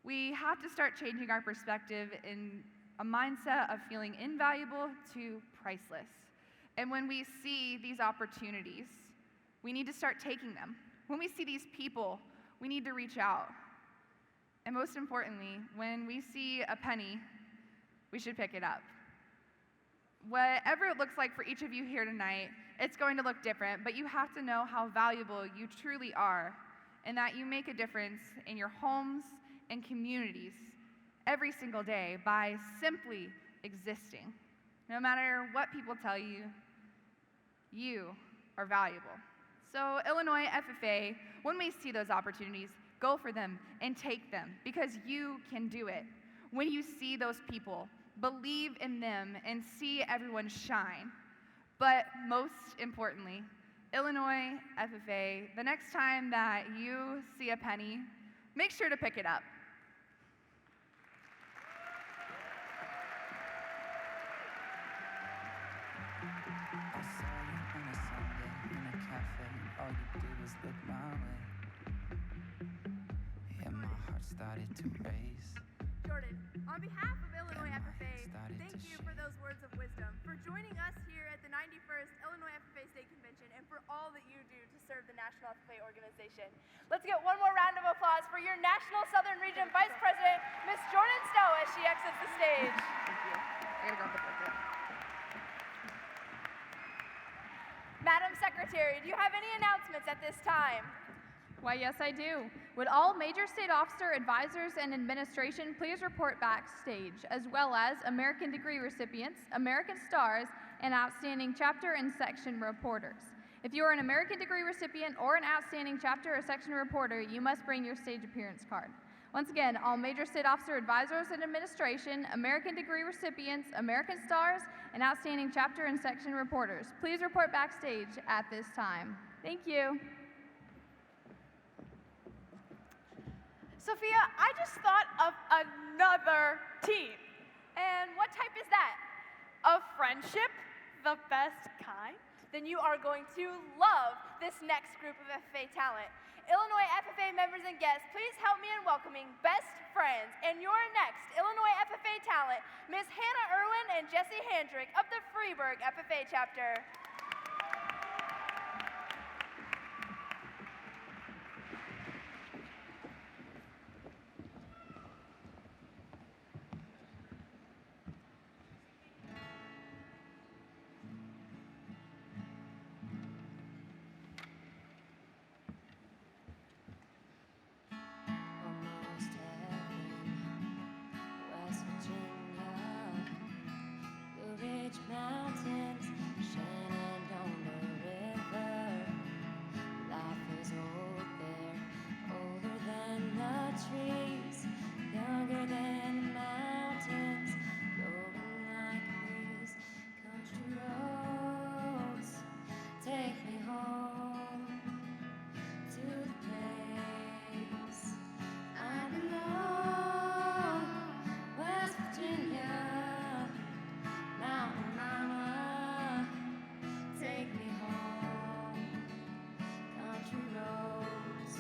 We have to start changing our perspective in a mindset of feeling invaluable to priceless. And when we see these opportunities, we need to start taking them. When we see these people, we need to reach out. And most importantly, when we see a penny, we should pick it up. Whatever it looks like for each of you here tonight, it's going to look different, but you have to know how valuable you truly are and that you make a difference in your homes and communities every single day by simply existing. No matter what people tell you, you are valuable. So Illinois FFA, when we see those opportunities, go for them and take them because you can do it. When you see those people, believe in them and see everyone shine. But most importantly, Illinois FFA, the next time that you see a penny, make sure to pick it up. I saw you on a Sunday in a cafe, and all you did was look my way. Yeah, my heart started to race. Jordan, on behalf of Illinois FFA, thank you for those words of wisdom, for joining us here at the 91st Illinois FFA State Convention, and for all that you do to serve the National FFA organization. Let's get one more round of applause for your National Southern Region Vice President, Ms. Jordan Stowe, as she exits the stage. Thank you. I gotta go up the board. Madam Secretary, do you have any announcements at this time? Why, yes, I do. Would all major state officer, advisors, and administration please report backstage, as well as American degree recipients, American stars, and outstanding chapter and section reporters. If you are an American degree recipient or an outstanding chapter or section reporter, you must bring your stage appearance card. Once again, all major state officer, advisors, and administration, American degree recipients, American stars, and outstanding chapter and section reporters, please report backstage at this time. Thank you. Sophia, I just thought of another team. And what type is that? Of friendship, the best kind. Then you are going to love this next group of FFA talent. Illinois FFA members and guests, please help me in welcoming best friends and your next Illinois FFA talent, Ms. Hannah Irwin and Jesse Handrick of the Freeburg FFA chapter. Mountains shining on the river. Life is old there, older than the trees, younger than the mountains, blowing like a breeze. Country roads take me home to the place I belong, West Virginia. Mountain mama, take me home, country roads.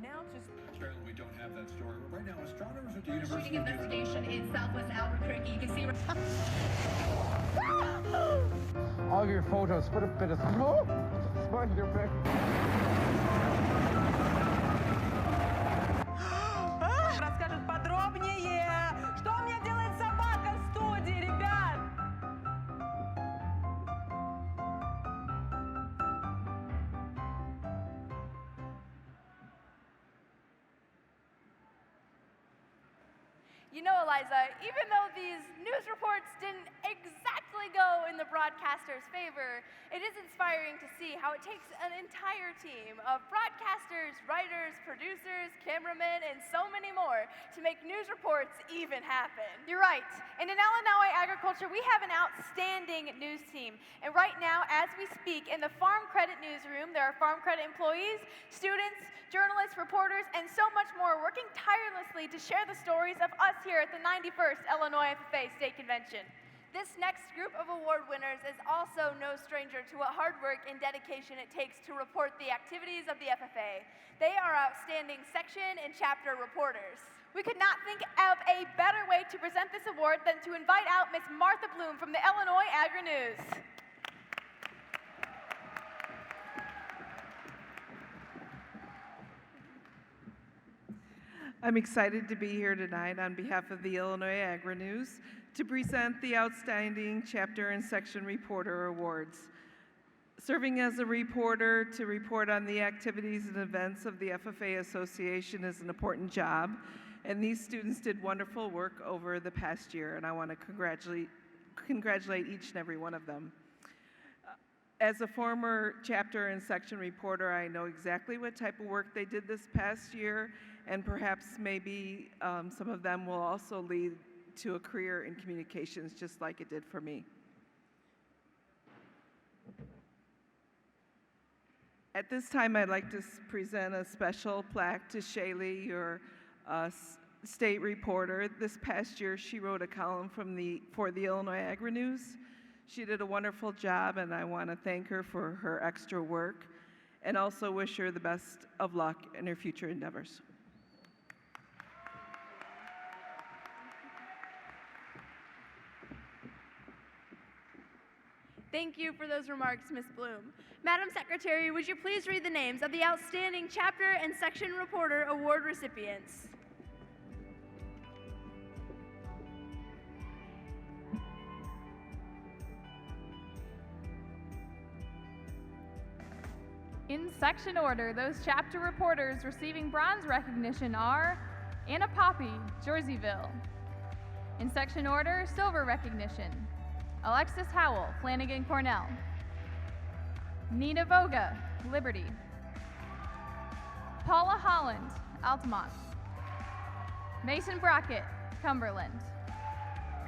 Now just Apparently we don't have that story. Right now, astronomers at the University Shooting investigation in Southwest Albuquerque. You can see. All your photos, put a bit of smoke. Smile your back. расскажет подробнее. Что у меня делает собака в студии, ребят? You know, Eliza, even though these news reports didn't exactly go in the broadcaster's favor, it is inspiring to see how it takes an entire team of broadcasters, writers, producers, cameramen, and so many more to make news reports even happen. You're right. And in Illinois agriculture, we have an outstanding news team. And right now, as we speak, in the Farm Credit newsroom, there are Farm Credit employees, students, journalists, reporters, and so much more working tirelessly to share the stories of us here at the 91st Illinois FFA State Convention. This next group of award winners is also no stranger to what hard work and dedication it takes to report the activities of the FFA. They are outstanding section and chapter reporters. We could not think of a better way to present this award than to invite out Miss Martha Bloom from the Illinois Agri-News. I'm excited to be here tonight on behalf of the Illinois Agri-News to present the Outstanding Chapter and Section Reporter Awards. Serving as a reporter to report on the activities and events of the FFA Association is an important job, and these students did wonderful work over the past year, and I want to congratulate each and every one of them. As a former chapter and section reporter, I know exactly what type of work they did this past year, and perhaps maybe some of them will also lead to a career in communications just like it did for me. At this time, I'd like to present a special plaque to Shaylee, your state reporter. This past year, she wrote a column for the Illinois Agri-News. She did a wonderful job, and I want to thank her for her extra work and also wish her the best of luck in her future endeavors. Thank you for those remarks, Ms. Bloom. Madam Secretary, would you please read the names of the Outstanding Chapter and Section Reporter Award recipients? In section order, those chapter reporters receiving bronze recognition are Anna Poppy, Jerseyville. In section order, silver recognition, Alexis Howell, Flanagan Cornell. Nina Voga, Liberty. Paula Holland, Altamont. Mason Brockett, Cumberland.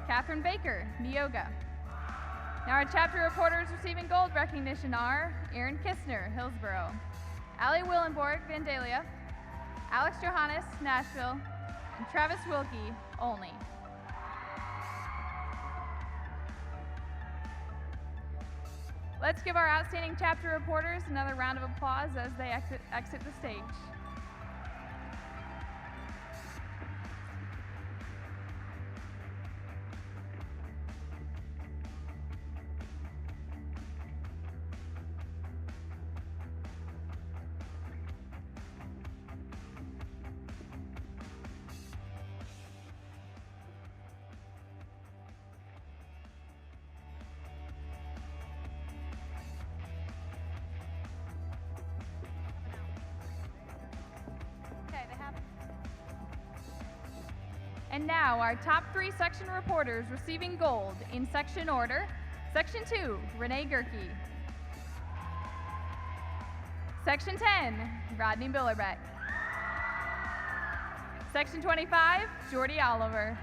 Catherine Baker, Neoga. Now our chapter reporters receiving gold recognition are Aaron Kistner, Hillsborough. Allie Willenborg, Vandalia. Alex Johannes, Nashville. And Travis Wilkie, Olney. Let's give our outstanding chapter reporters another round of applause as they exit the stage. And now, our top 3 section reporters receiving gold in section order. Section 2, Renee Gerke. Section 10, Rodney Billerbeck. Section 25, Jordy Oliver.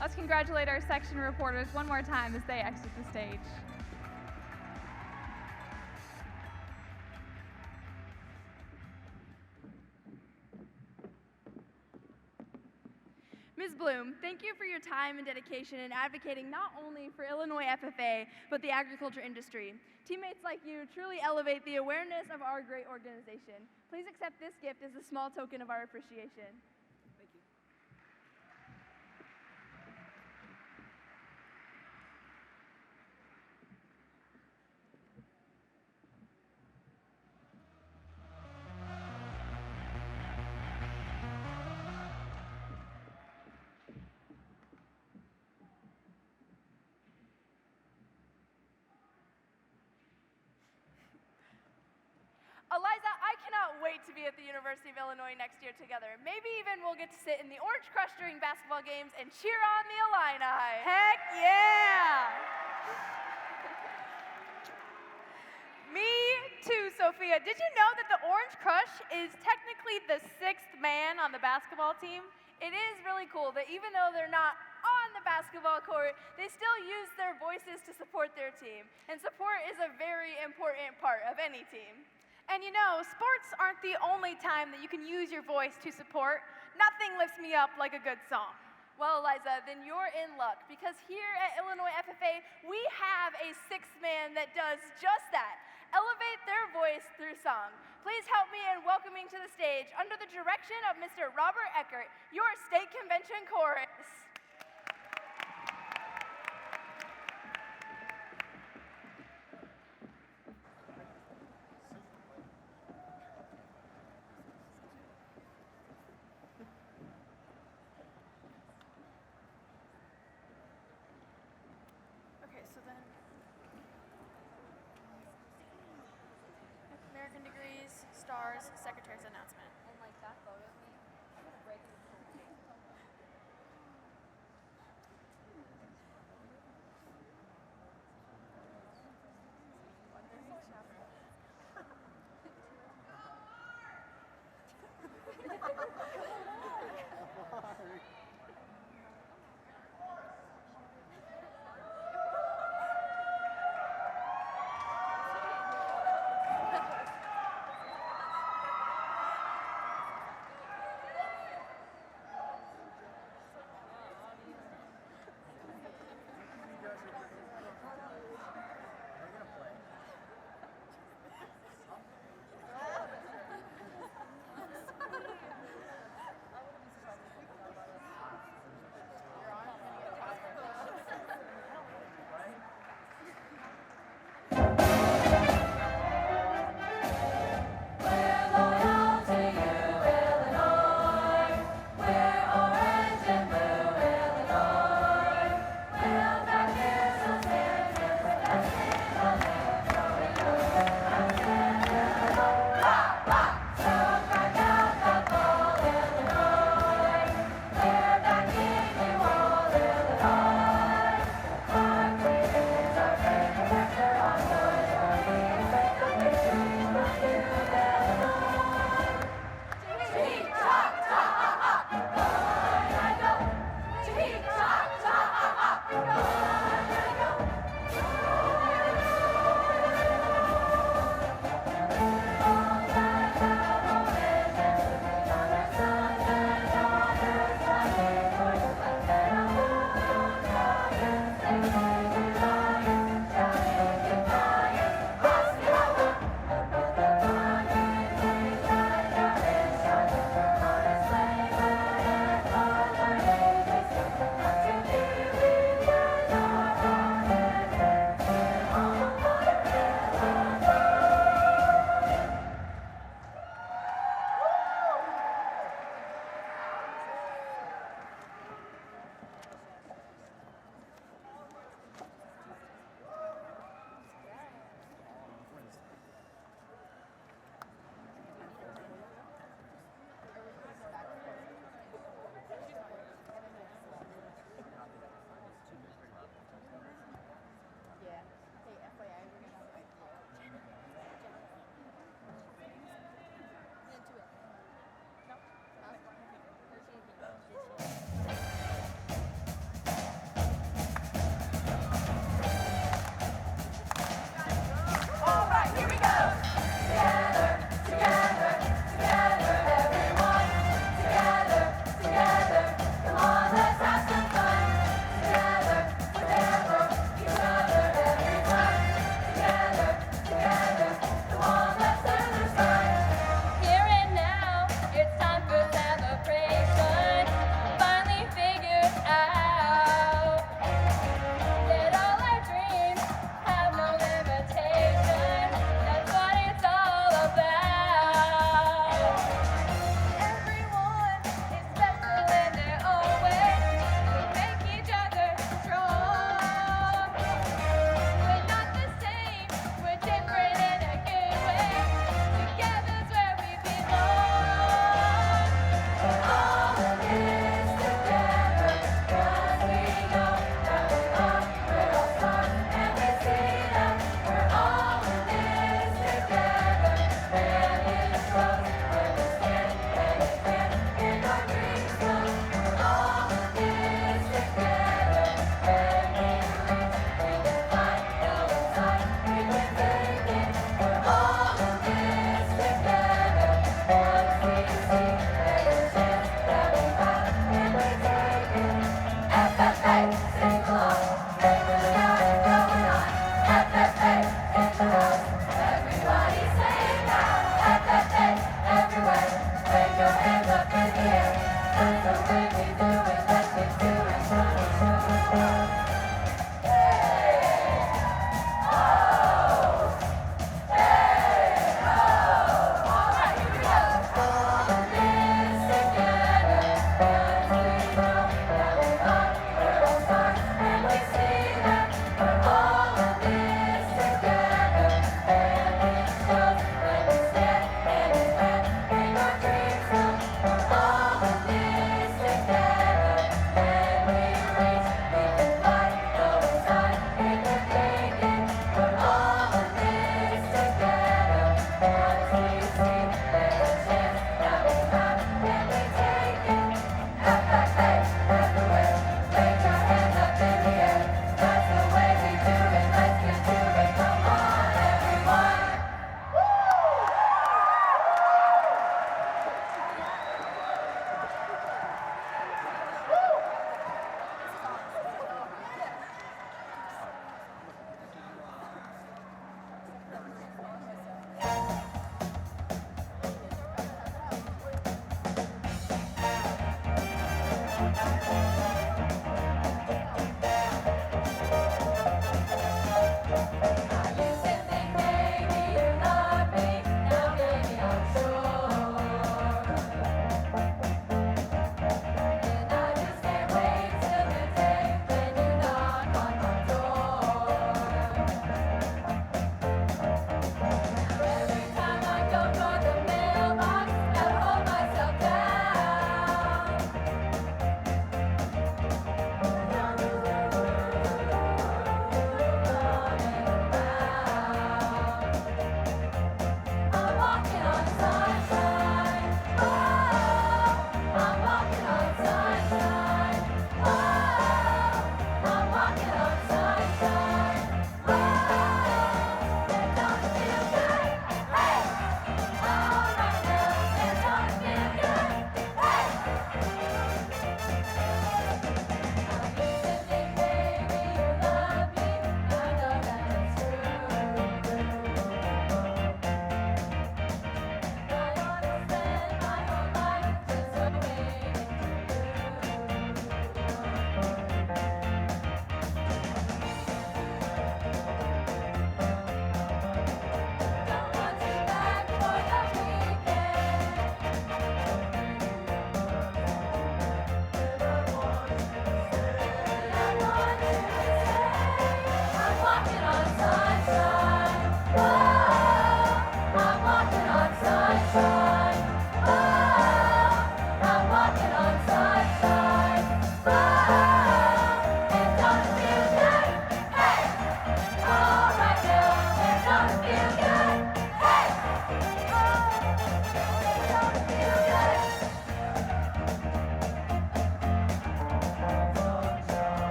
Let's congratulate our section reporters one more time as they exit the stage. Ms. Bloom, thank you for your time and dedication in advocating not only for Illinois FFA, but the agriculture industry. Teammates like you truly elevate the awareness of our great organization. Please accept this gift as a small token of our appreciation. Thank you. Eliza, I cannot wait to be at the University of Illinois next year together. Maybe even we'll get to sit in the Orange Crush during basketball games and cheer on the Illini. Heck yeah! Me too, Sophia. Did you know that the Orange Crush is technically the 6th man on the basketball team? It is really cool that even though they're not on the basketball court, they still use their voices to support their team. And support is a very important part of any team. And you know, sports aren't the only time that you can use your voice to support. Nothing lifts me up like a good song. Well, Eliza, then you're in luck, because here at Illinois FFA, we have a 6th man that does just that. Elevate their voice through song. Please help me in welcoming to the stage, under the direction of Mr. Robert Eckert, your state convention chorus. Okay, so then American Degrees, Stars, Secretary's announcement. And like that photo of me, I'm gonna break it.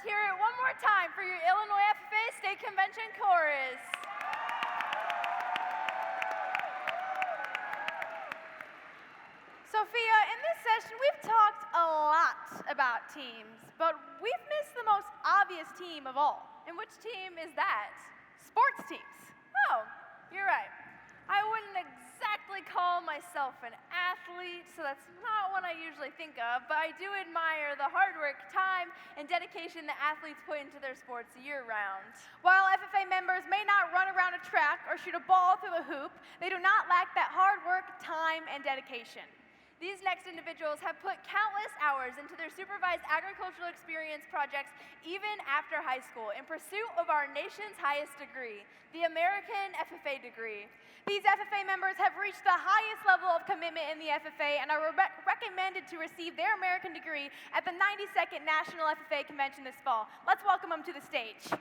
hear it one more time for your Illinois FFA State Convention chorus. Sophia, in this session, we've talked a lot about teams, but we've missed the most obvious team of all. And which team is that? Sports teams. Oh, you're right. I wouldn't exactly call myself an athlete, so that's not what I usually think of, but I do admire the hard work, time, and dedication that athletes put into their sports year-round. While FFA members may not run around a track or shoot a ball through a hoop, they do not lack that hard work, time, and dedication. These next individuals have put countless hours into their supervised agricultural experience projects even after high school in pursuit of our nation's highest degree, the American FFA degree. These FFA members have reached the highest level of commitment in the FFA and are recommended to receive their American degree at the 92nd National FFA Convention this fall. Let's welcome them to the stage.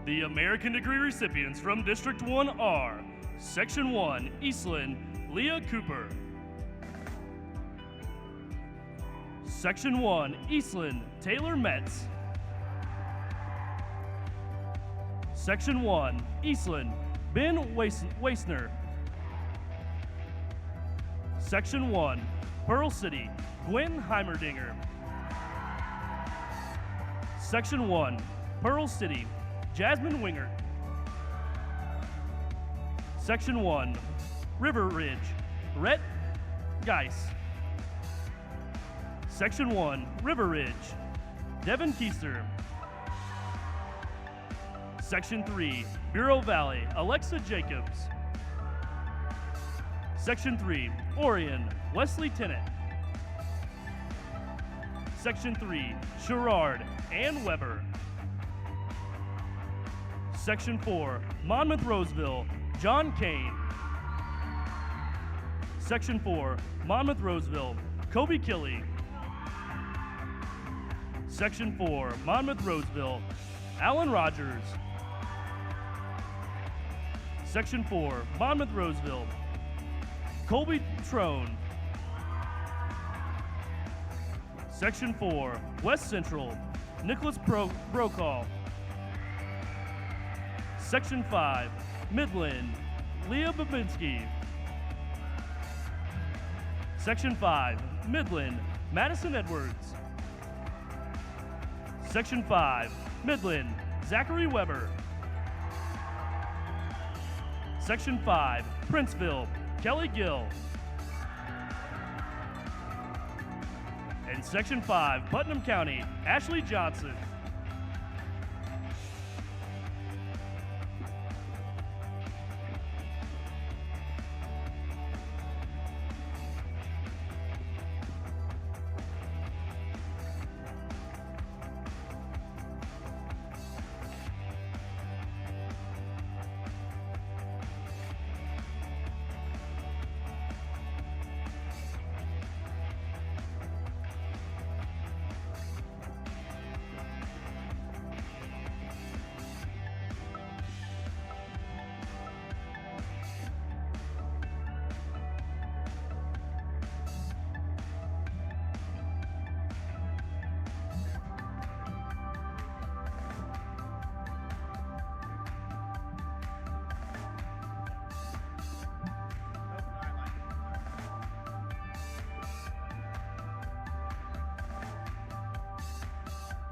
The American degree recipients from District 1 are Section 1, Eastland, Leah Cooper. Section 1, Eastland, Taylor Metz. Section 1, Eastland, Ben Waisner. Section 1, Pearl City, Gwen Heimerdinger. Section 1, Pearl City, Jasmine Wingert. Section 1, River Ridge, Rhett Geis. Section 1, River Ridge, Devin Keister. Section 3, Bureau Valley, Alexa Jacobs. Section 3, Orion, Wesley Tennant. Section 3, Sherrard, Ann Weber. Section 4, Monmouth Roseville, John Kane. Section 4, Monmouth Roseville, Kobe Killey. Section 4, Monmouth Roseville, Alan Rogers. Section 4, Monmouth Roseville, Colby Trone. Section 4, West Central, Nicholas Brokaw. Section 5, Midland, Leah Babinski. Section 5, Midland, Madison Edwards. Section 5, Midland, Zachary Weber. Section 5, Princeville, Kelly Gill. And Section 5, Putnam County, Ashley Johnson.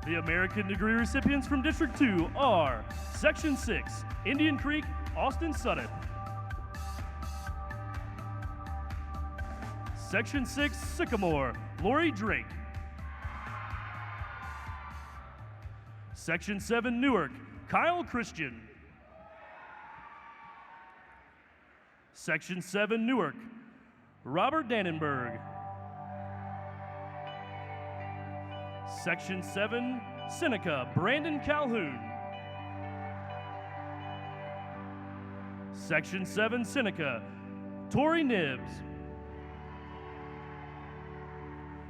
The American degree recipients from District 2 are Section 6, Indian Creek, Austin Sutton. Section 6, Sycamore, Lori Drake. Section 7, Newark, Kyle Christian. Section 7, Newark, Robert Dannenberg. Section 7, Seneca Brandon Calhoun. Section 7 Seneca, Tori Nibbs.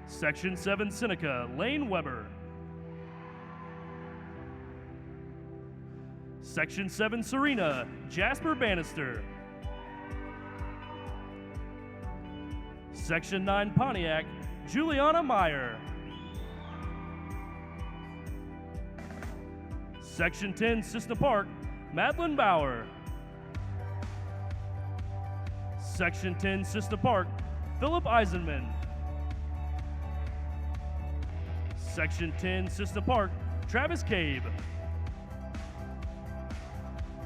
Section 7 Seneca, Lane Weber. Section 7 Serena, Jasper Bannister. Section 9 Pontiac, Juliana Meyer. Section 10 Cissna Park, Madeline Bauer. Section 10 Cissna Park, Philip Eisenman. Section 10 Cissna Park, Travis Cabe.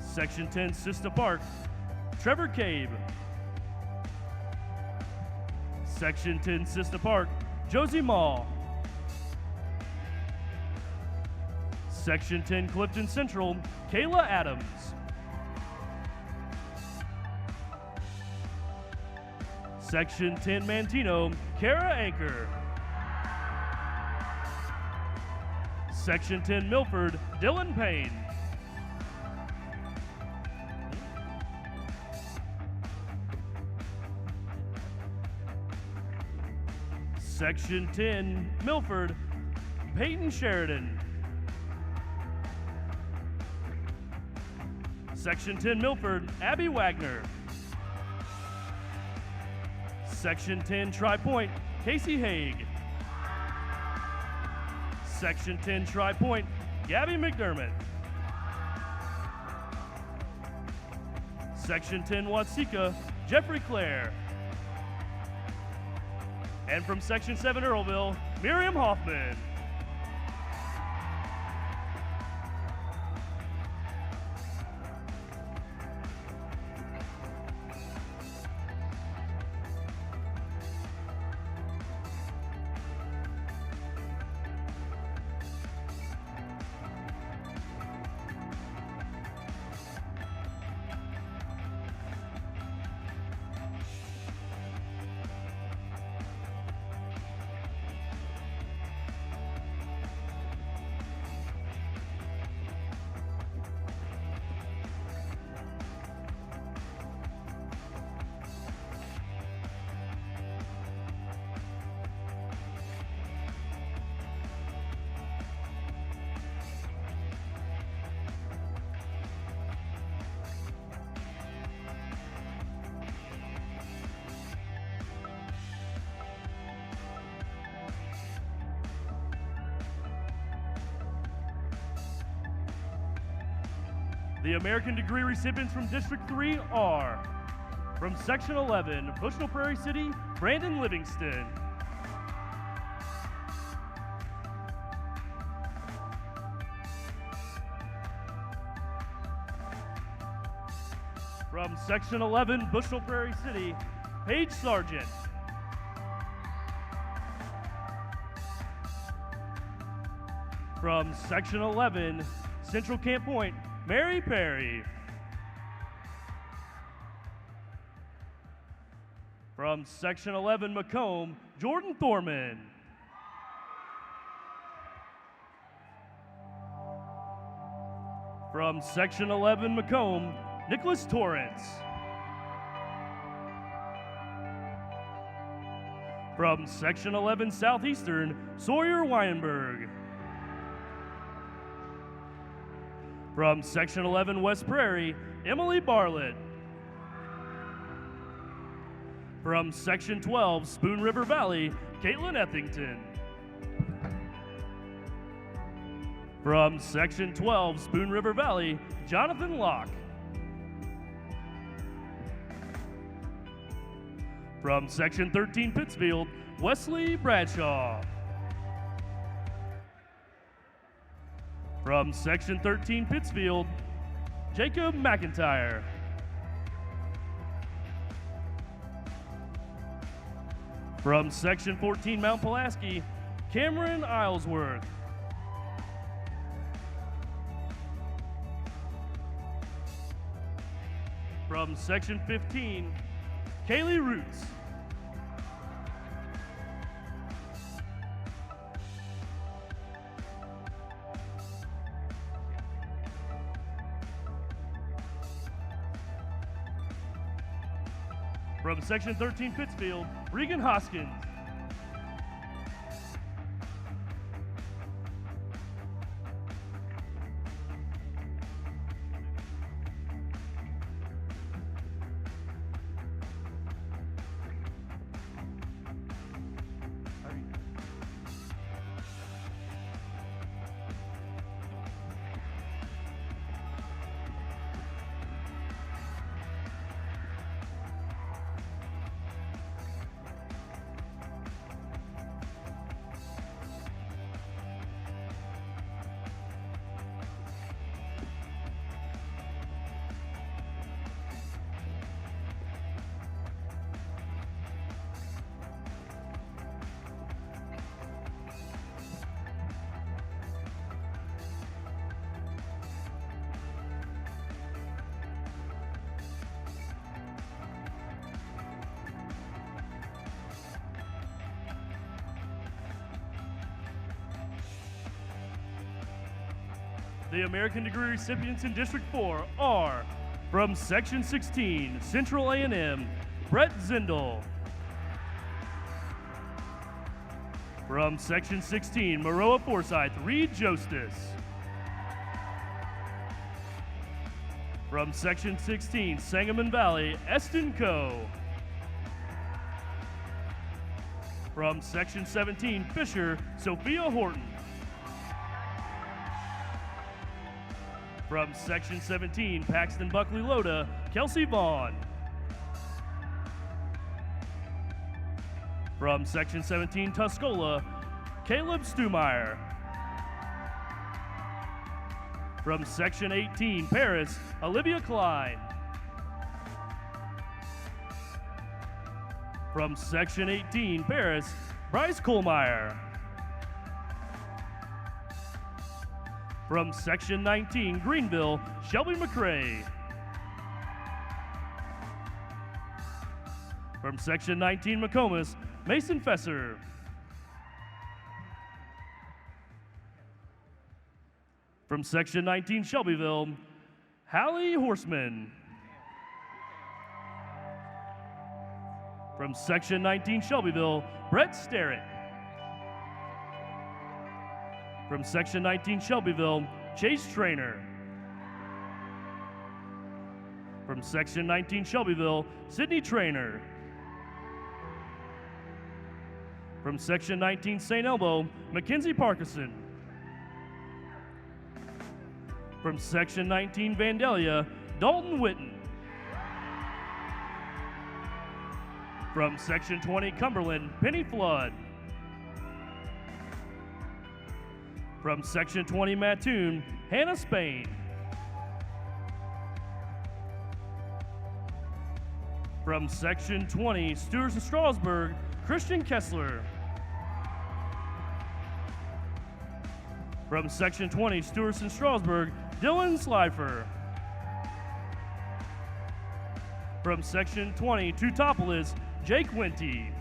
Section 10 Cissna Park, Trevor Cabe. Section 10 Cissna Park, Josie Mall. Section 10 Clifton Central, Kayla Adams. Section 10 Mantino, Kara Anchor. Section 10 Milford, Dylan Payne. Section 10 Milford, Peyton Sheridan. Section 10 Milford, Abby Wagner. Section 10 Tri-Point, Casey Haig. Section 10 Tri-Point, Gabby McDermott. Section 10 Watsika, Jeffrey Clare. And from Section 7 Earlville, Miriam Hoffman. The American degree recipients from District 3 are from Section 11, Bushnell Prairie City, Brandon Livingston. From Section 11, Bushnell Prairie City, Paige Sargent. From Section 11, Central Camp Point, Mary Perry. From Section 11 Macomb, Jordan Thorman. From Section 11 Macomb, Nicholas Torrance. From Section 11 Southeastern, Sawyer Weinberg. From Section 11 West Prairie, Emily Bartlett. From Section 12 Spoon River Valley, Caitlin Ethington. From Section 12 Spoon River Valley, Jonathan Locke. From Section 13 Pittsfield, Wesley Bradshaw. From Section 13 Pittsfield, Jacob McIntyre. From Section 14 Mount Pulaski, Cameron Islesworth. From Section 15, Kaylee Roots. From Section 13 Pittsfield, Regan Hoskins. The American degree recipients in District 4 are from Section 16, Central A&M, Brett Zindel. From Section 16, Maroa Forsyth, Reed Jostis. From Section 16, Sangamon Valley, Eston Coe. From Section 17, Fisher, Sophia Horton. From Section 17, Paxton Buckley Loda, Kelsey Vaughn. From Section 17, Tuscola, Caleb Stumeyer. From Section 18, Paris, Olivia Klein. From Section 18, Paris, Bryce Kohlmeyer. From Section 19, Greenville, Shelby McCrae. From Section 19, McComas, Mason Fesser. From Section 19, Shelbyville, Hallie Horseman. From Section 19, Shelbyville, Brett Sterrett. From Section 19, Shelbyville, Chase Trainer. From Section 19, Shelbyville, Sydney Trainer. From Section 19, St. Elmo, Mackenzie Parkinson. From Section 19, Vandalia, Dalton Witten. From Section 20, Cumberland, Penny Flood. From Section 20, Mattoon, Hannah Spain. From Section 20, Stewarts and Strasburg, Christian Kessler. From Section 20, Stewarts and Strasburg, Dylan Slifer. From Section 20, Teutopolis, Jake Winty.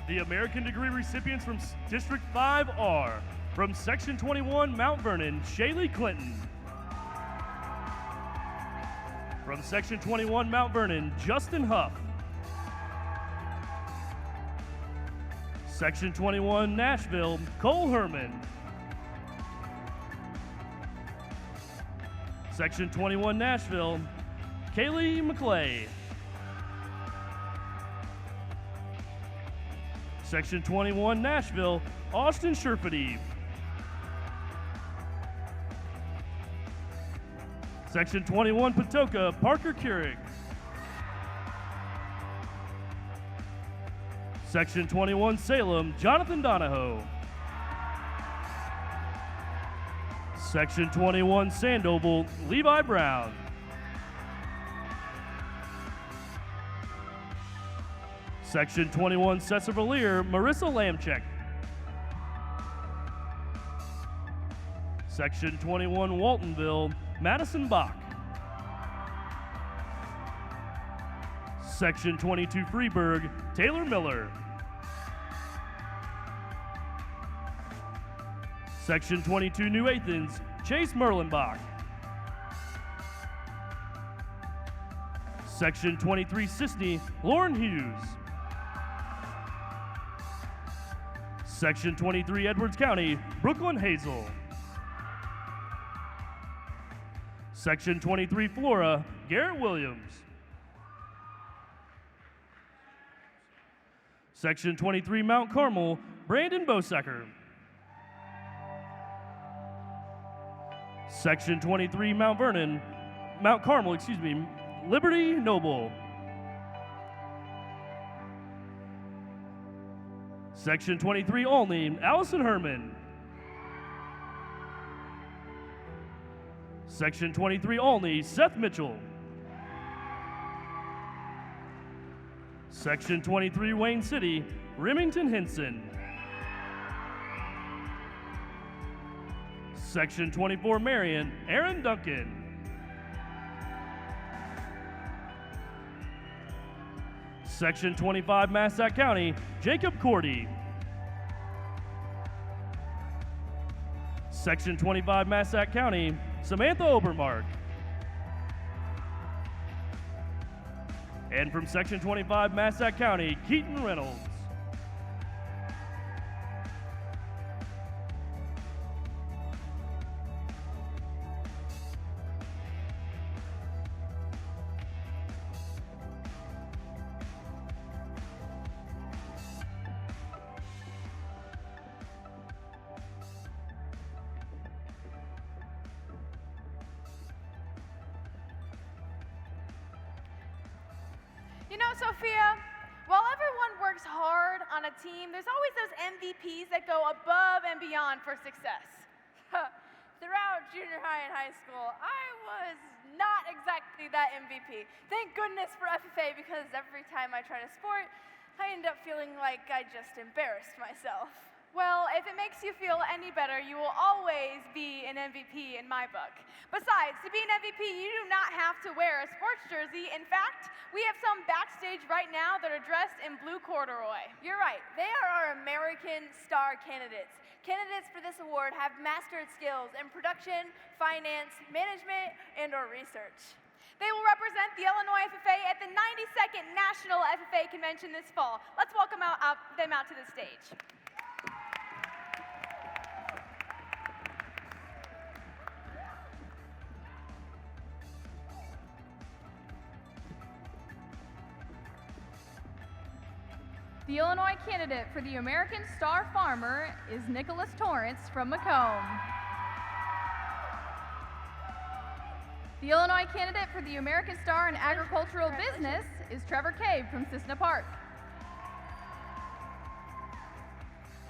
The American degree recipients from District 5 are from Section 21, Mount Vernon, Shaylee Clinton. From Section 21, Mount Vernon, Justin Huff. Section 21, Nashville, Cole Herman. Section 21, Nashville, Kaylee McClay. Section 21, Nashville, Austin Sherfady. Section 21, Patoka, Parker Keurig. Section 21, Salem, Jonathan Donahoe. Section 21, Sandoval, Levi Brown. Section 21, Cessavalier, Marissa Lamchek. Section 21, Waltonville, Madison Bach. Section 22, Freeburg, Taylor Miller. Section 22, New Athens, Chase Merlenbach. Section 23, Sisney, Lauren Hughes. Section 23, Edwards County, Brooklyn Hazel. Section 23, Flora, Garrett Williams. Section 23, Mount Carmel, Brandon Bosecker. Section 23, Mount Carmel, Liberty Noble. Section 23, Olney, Allison Herman. Section 23, Olney, Seth Mitchell. Section 23, Wayne City, Remington Henson. Section 24, Marion, Aaron Duncan. Section 25, Massac County, Jacob Cordy. Section 25, Massac County, Samantha Obermark. And from Section 25, Massac County, Keaton Reynolds. You know, Sophia, while everyone works hard on a team, there's always those MVPs that go above and beyond for success. Throughout junior high and high school, I was not exactly that MVP. Thank goodness for FFA, because every time I try to sport, I end up feeling like I just embarrassed myself. Well, if it makes you feel any better, you will always be an MVP in my book. Besides, to be an MVP, you do not have to wear a sports jersey. In fact, we have some backstage right now that are dressed in blue corduroy. You're right. They are our American Star candidates. Candidates for this award have mastered skills in production, finance, management, and/or research. They will represent the Illinois FFA at the 92nd National FFA Convention this fall. Let's welcome them out to the stage. The Illinois candidate for the American Star Farmer is Nicholas Torrance from Macomb. The Illinois candidate for the American Star in Agricultural Business is Trevor Cave from Cissna Park.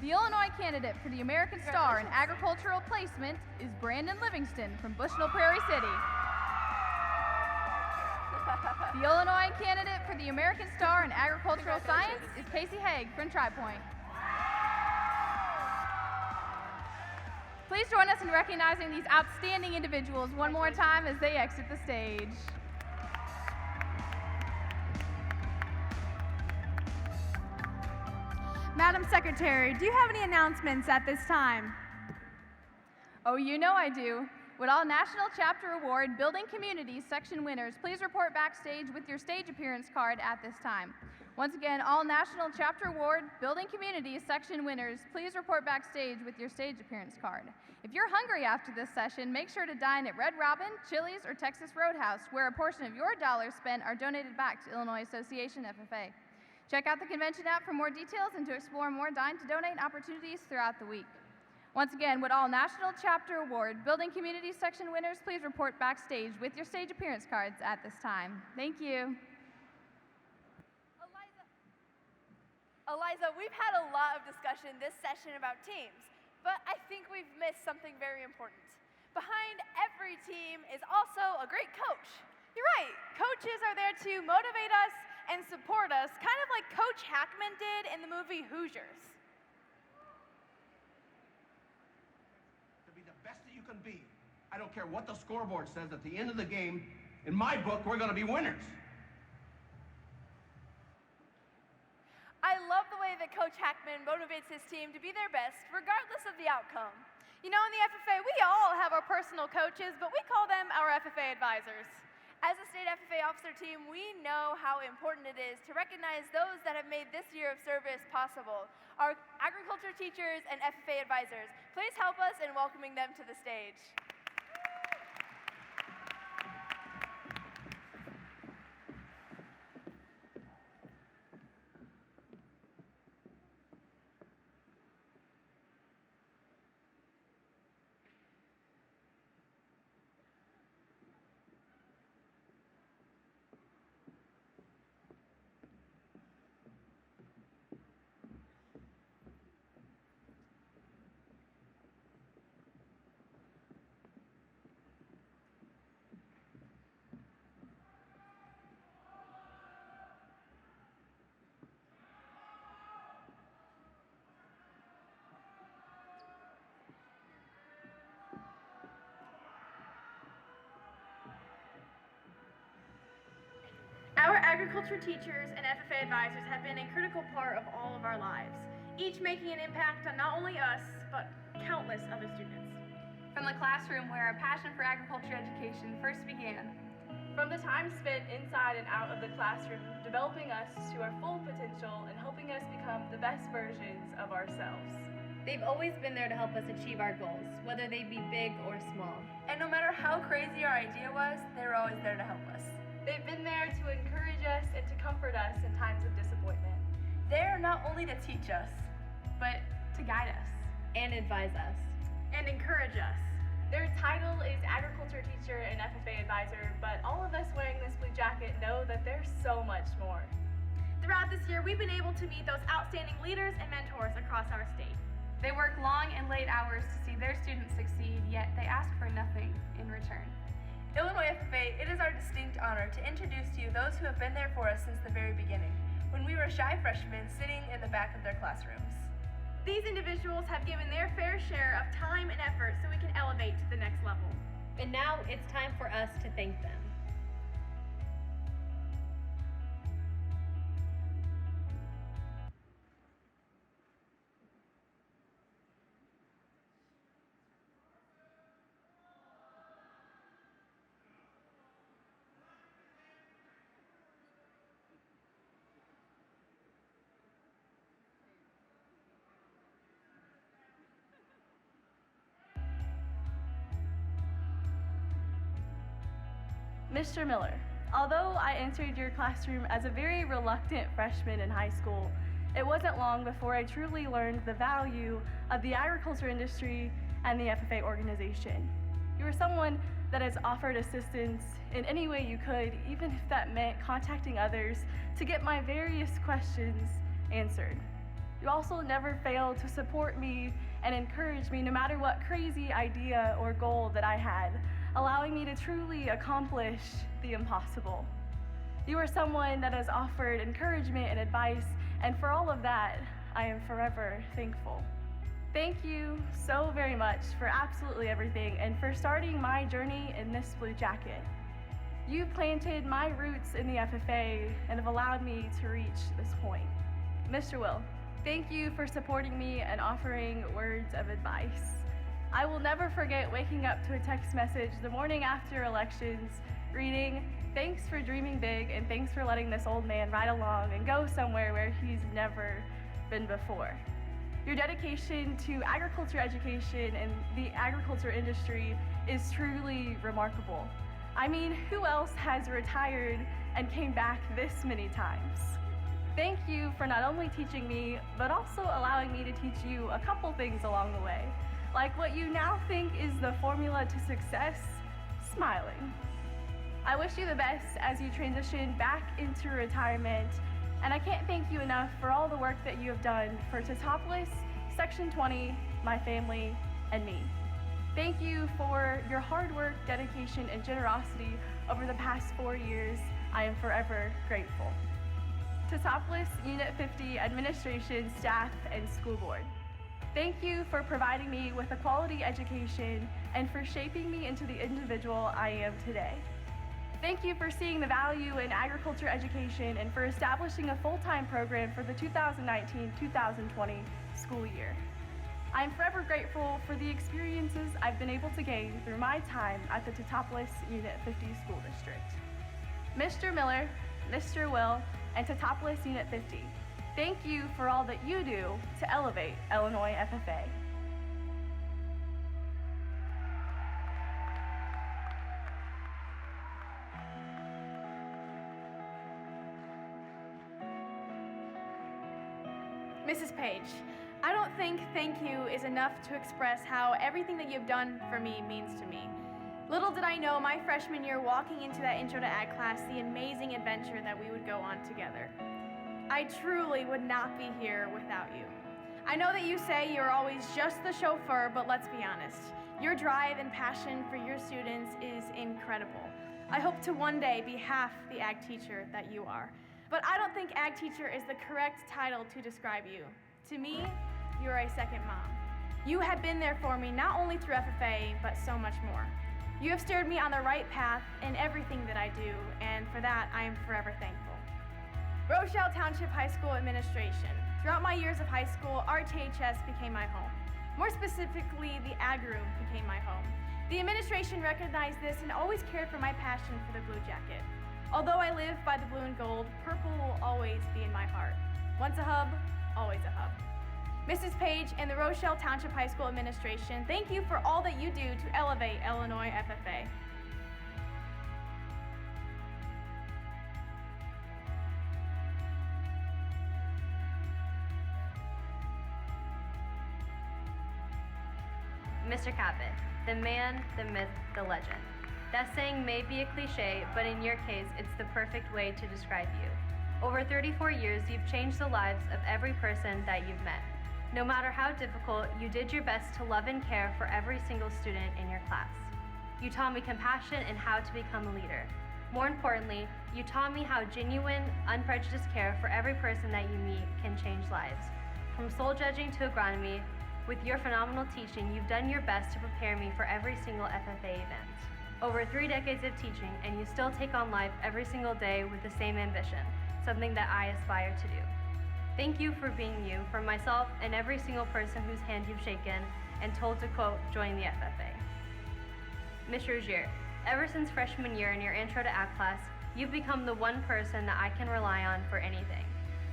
The Illinois candidate for the American Star in Agricultural Placement is Brandon Livingston from Bushnell Prairie City. The Illinois candidate for the American Star in Agricultural Science is Casey Haig from Tri-Point. Please join us in recognizing these outstanding individuals one more time as they exit the stage. Madam Secretary, do you have any announcements at this time? Oh, you know I do. Would all National Chapter Award Building Communities section winners please report backstage with your stage appearance card at this time? Once again, all National Chapter Award Building Communities section winners, please report backstage with your stage appearance card. If you're hungry after this session, make sure to dine at Red Robin, Chili's, or Texas Roadhouse, where a portion of your dollars spent are donated back to Illinois Association FFA. Check out the convention app for more details and to explore more Dine to Donate opportunities throughout the week. Once again, would all National Chapter Award Building Community Section winners please report backstage with your stage appearance cards at this time. Thank you. Eliza, we've had a lot of discussion this session about teams, but I think we've missed something very important. Behind every team is also a great coach. You're right. Coaches are there to motivate us and support us, kind of like Coach Hackman did in the movie Hoosiers. To be the best that you can be. I don't care what the scoreboard says at the end of the game. In my book, we're going to be winners. I love the way that Coach Hackman motivates his team to be their best, regardless of the outcome. You know, in the FFA, we all have our personal coaches, but we call them our FFA advisors. As a state FFA officer team, we know how important it is to recognize those that have made this year of service possible. Our agriculture teachers and FFA advisors, please help us in welcoming them to the stage. Our agriculture teachers and FFA advisors have been a critical part of all of our lives, each making an impact on not only us, but countless other students. From the classroom where our passion for agriculture education first began. From the time spent inside and out of the classroom, developing us to our full potential and helping us become the best versions of ourselves. They've always been there to help us achieve our goals, whether they be big or small. And no matter how crazy our idea was, they were always there to help us. They've been there to encourage us and to comfort us in times of disappointment. They're not only to teach us, but to guide us. And advise us. And encourage us. Their title is agriculture teacher and FFA advisor, but all of us wearing this blue jacket know that there's so much more. Throughout this year, we've been able to meet those outstanding leaders and mentors across our state. They work long and late hours to see their students succeed, yet they ask for nothing in return. Illinois FFA, it is our distinct honor to introduce to you those who have been there for us since the very beginning, when we were shy freshmen sitting in the back of their classrooms. These individuals have given their fair share of time and effort so we can elevate to the next level. And now it's time for us to thank them. Mr. Miller, although I entered your classroom as a very reluctant freshman in high school, it wasn't long before I truly learned the value of the agriculture industry and the FFA organization. You were someone that has offered assistance in any way you could, even if that meant contacting others to get my various questions answered. You also never failed to support me and encourage me no matter what crazy idea or goal that I had, allowing me to truly accomplish the impossible. You are someone that has offered encouragement and advice, and for all of that, I am forever thankful. Thank you so very much for absolutely everything and for starting my journey in this blue jacket. You planted my roots in the FFA and have allowed me to reach this point. Mr. Will, thank you for supporting me and offering words of advice. I will never forget waking up to a text message the morning after elections reading, "Thanks for dreaming big and thanks for letting this old man ride along and go somewhere where he's never been before." Your dedication to agriculture education and the agriculture industry is truly remarkable. I mean, who else has retired and came back this many times? Thank you for not only teaching me, but also allowing me to teach you a couple things along the way. Like what you now think is the formula to success, smiling. I wish you the best as you transition back into retirement, and I can't thank you enough for all the work that you have done for Tetopolis, Section 20, my family, and me. Thank you for your hard work, dedication, and generosity over the past 4 years. I am forever grateful. Tetopolis Unit 50 administration, staff, and school board. Thank you for providing me with a quality education and for shaping me into the individual I am today. Thank you for seeing the value in agriculture education and for establishing a full-time program for the 2019-2020 school year. I am forever grateful for the experiences I've been able to gain through my time at the Tetopolis Unit 50 School District. Mr. Miller, Mr. Will, and Tetopolis Unit 50, thank you for all that you do to elevate Illinois FFA. Mrs. Page, I don't think thank you is enough to express how everything that you've done for me means to me. Little did I know my freshman year walking into that Intro to Ag class the amazing adventure that we would go on together. I truly would not be here without you. I know that you say you're always just the chauffeur, but let's be honest. Your drive and passion for your students is incredible. I hope to one day be half the ag teacher that you are. But I don't think ag teacher is the correct title to describe you. To me, you're a second mom. You have been there for me not only through FFA, but so much more. You have steered me on the right path in everything that I do, and for that, I am forever thankful. Rochelle Township High School Administration. Throughout my years of high school, RTHS became my home. More specifically, the Ag Room became my home. The administration recognized this and always cared for my passion for the Blue Jacket. Although I live by the blue and gold, purple will always be in my heart. Once a hub, always a hub. Mrs. Page and the Rochelle Township High School Administration, thank you for all that you do to elevate Illinois FFA. Mr. Cabot, the man, the myth, the legend. That saying may be a cliche, but in your case, it's the perfect way to describe you. Over 34 years, you've changed the lives of every person that you've met. No matter how difficult, you did your best to love and care for every single student in your class. You taught me compassion and how to become a leader. More importantly, you taught me how genuine, unprejudiced care for every person that you meet can change lives. From soul judging to agronomy, with your phenomenal teaching, you've done your best to prepare me for every single FFA event. Over 3 decades of teaching, and you still take on life every single day with the same ambition, something that I aspire to do. Thank you for being you, for myself and every single person whose hand you've shaken and told to, quote, join the FFA. Ms. Rogier, ever since freshman year in your Intro to Ag class, you've become the one person that I can rely on for anything.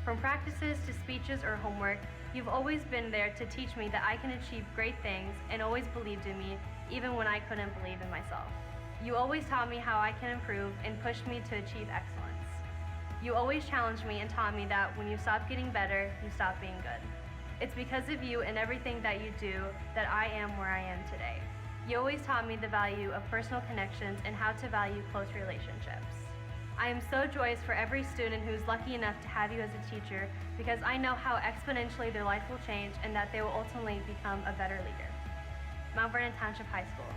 From practices to speeches or homework, you've always been there to teach me that I can achieve great things and always believed in me, even when I couldn't believe in myself. You always taught me how I can improve and pushed me to achieve excellence. You always challenged me and taught me that when you stop getting better, you stop being good. It's because of you and everything that you do that I am where I am today. You always taught me the value of personal connections and how to value close relationships. I am so joyous for every student who is lucky enough to have you as a teacher because I know how exponentially their life will change and that they will ultimately become a better leader. Mount Vernon Township High School.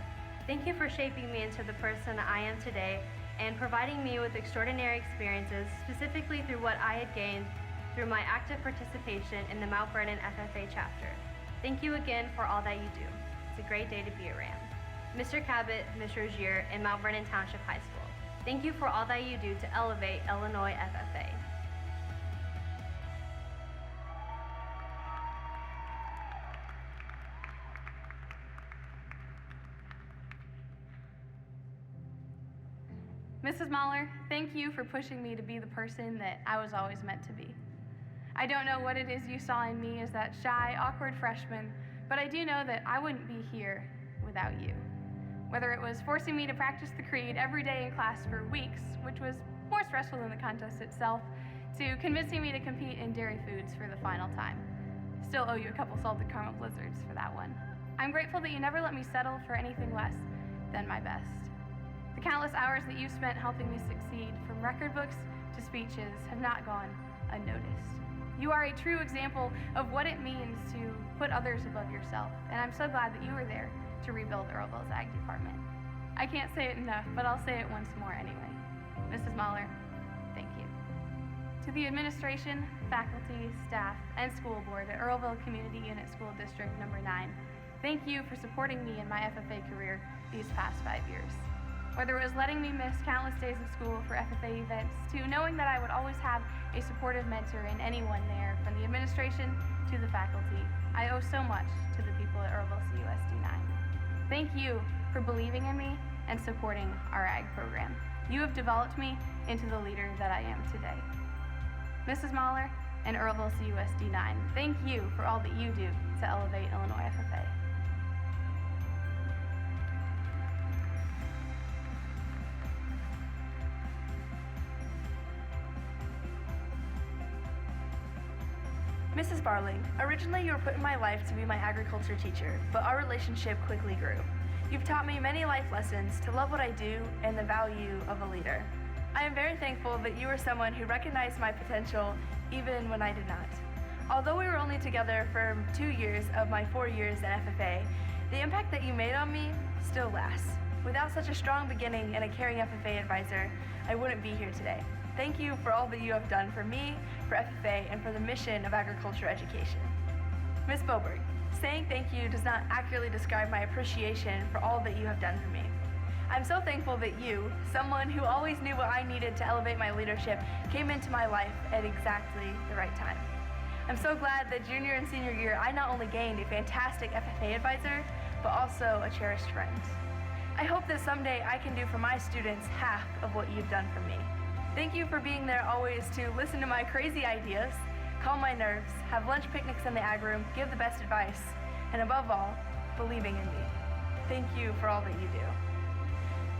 Thank you for shaping me into the person I am today and providing me with extraordinary experiences, specifically through what I had gained through my active participation in the Mount Vernon FFA chapter. Thank you again for all that you do. It's a great day to be a Ram. Mr. Cabot, Ms. Rogier, and Mount Vernon Township High School. Thank you for all that you do to elevate Illinois FFA. Mrs. Mahler, thank you for pushing me to be the person that I was always meant to be. I don't know what it is you saw in me as that shy, awkward freshman, but I do know that I wouldn't be here without you. Whether it was forcing me to practice the creed every day in class for weeks, which was more stressful than the contest itself, to convincing me to compete in dairy foods for the final time. Still owe you a couple salted caramel blizzards for that one. I'm grateful that you never let me settle for anything less than my best. The countless hours that you've spent helping me succeed, from record books to speeches, have not gone unnoticed. You are a true example of what it means to put others above yourself, and I'm so glad that you were there to rebuild Earlville's Ag Department. I can't say it enough, but I'll say it once more anyway. Mrs. Mahler, thank you. To the administration, faculty, staff, and school board at Earlville Community Unit School District Number 9, thank you for supporting me in my FFA career these past 5 years. Whether it was letting me miss countless days of school for FFA events, to knowing that I would always have a supportive mentor in anyone there, from the administration to the faculty, I owe so much to the people at Earlville CUSD 9. Thank you for believing in me and supporting our Ag program. You have developed me into the leader that I am today. Mrs. Mahler and Earlville CUSD 9, thank you for all that you do to elevate Illinois FFA. Mrs. Barling, originally you were put in my life to be my agriculture teacher, but our relationship quickly grew. You've taught me many life lessons to love what I do and the value of a leader. I am very thankful that you were someone who recognized my potential even when I did not. Although we were only together for 2 years of my 4 years at FFA, the impact that you made on me still lasts. Without such a strong beginning and a caring FFA advisor, I wouldn't be here today. Thank you for all that you have done for me, for FFA, and for the mission of agriculture education. Ms. Boberg, saying thank you does not accurately describe my appreciation for all that you have done for me. I'm so thankful that you, someone who always knew what I needed to elevate my leadership, came into my life at exactly the right time. I'm so glad that junior and senior year I not only gained a fantastic FFA advisor, but also a cherished friend. I hope that someday I can do for my students half of what you've done for me. Thank you for being there always to listen to my crazy ideas, calm my nerves, have lunch picnics in the ag room, give the best advice, and above all, believing in me. Thank you for all that you do.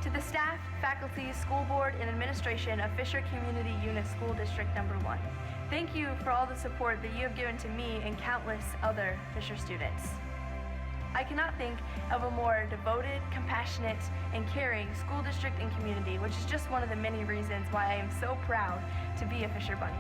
To the staff, faculty, school board, and administration of Fisher Community Unit School District Number 1, thank you for all the support that you have given to me and countless other Fisher students. I cannot think of a more devoted, compassionate, and caring school district and community, which is just one of the many reasons why I am so proud to be a Fisher Bunny.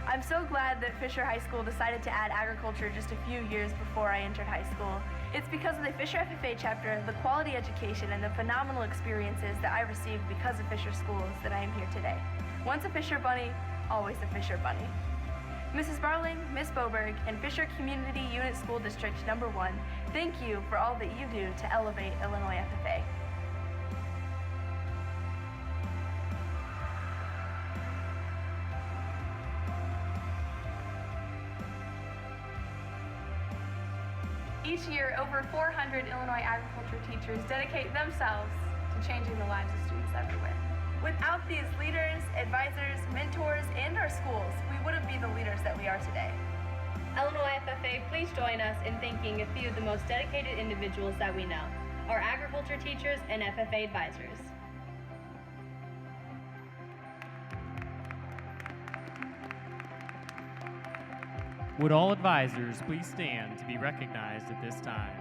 I'm so glad that Fisher High School decided to add agriculture just a few years before I entered high school. It's because of the Fisher FFA chapter, the quality education, and the phenomenal experiences that I received because of Fisher schools that I am here today. Once a Fisher Bunny, always a Fisher Bunny. Mrs. Barling, Ms. Boberg, and Fisher Community Unit School District Number 1, thank you for all that you do to elevate Illinois FFA. Each year, over 400 Illinois agriculture teachers dedicate themselves to changing the lives of students everywhere. Without these leaders, advisors, mentors, and our schools, we wouldn't be the leaders that we are today. Illinois FFA, please join us in thanking a few of the most dedicated individuals that we know, our agriculture teachers and FFA advisors. Would all advisors please stand to be recognized at this time?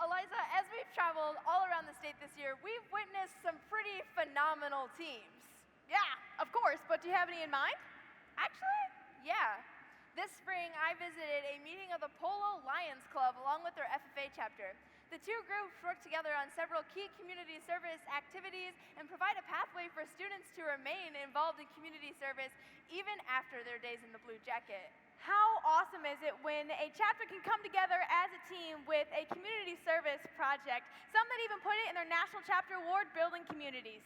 Eliza, as we've traveled all around the state this year, we've witnessed some pretty phenomenal teams. Yeah, of course, but do you have any in mind? Actually, yeah. This spring, I visited a meeting of the Polo Lions Club along with their FFA chapter. The two groups work together on several key community service activities and provide a pathway for students to remain involved in community service even after their days in the Blue Jacket. How awesome is it when a chapter can come together as a team with a community service project? Some that even put it in their National Chapter Award, Building Communities.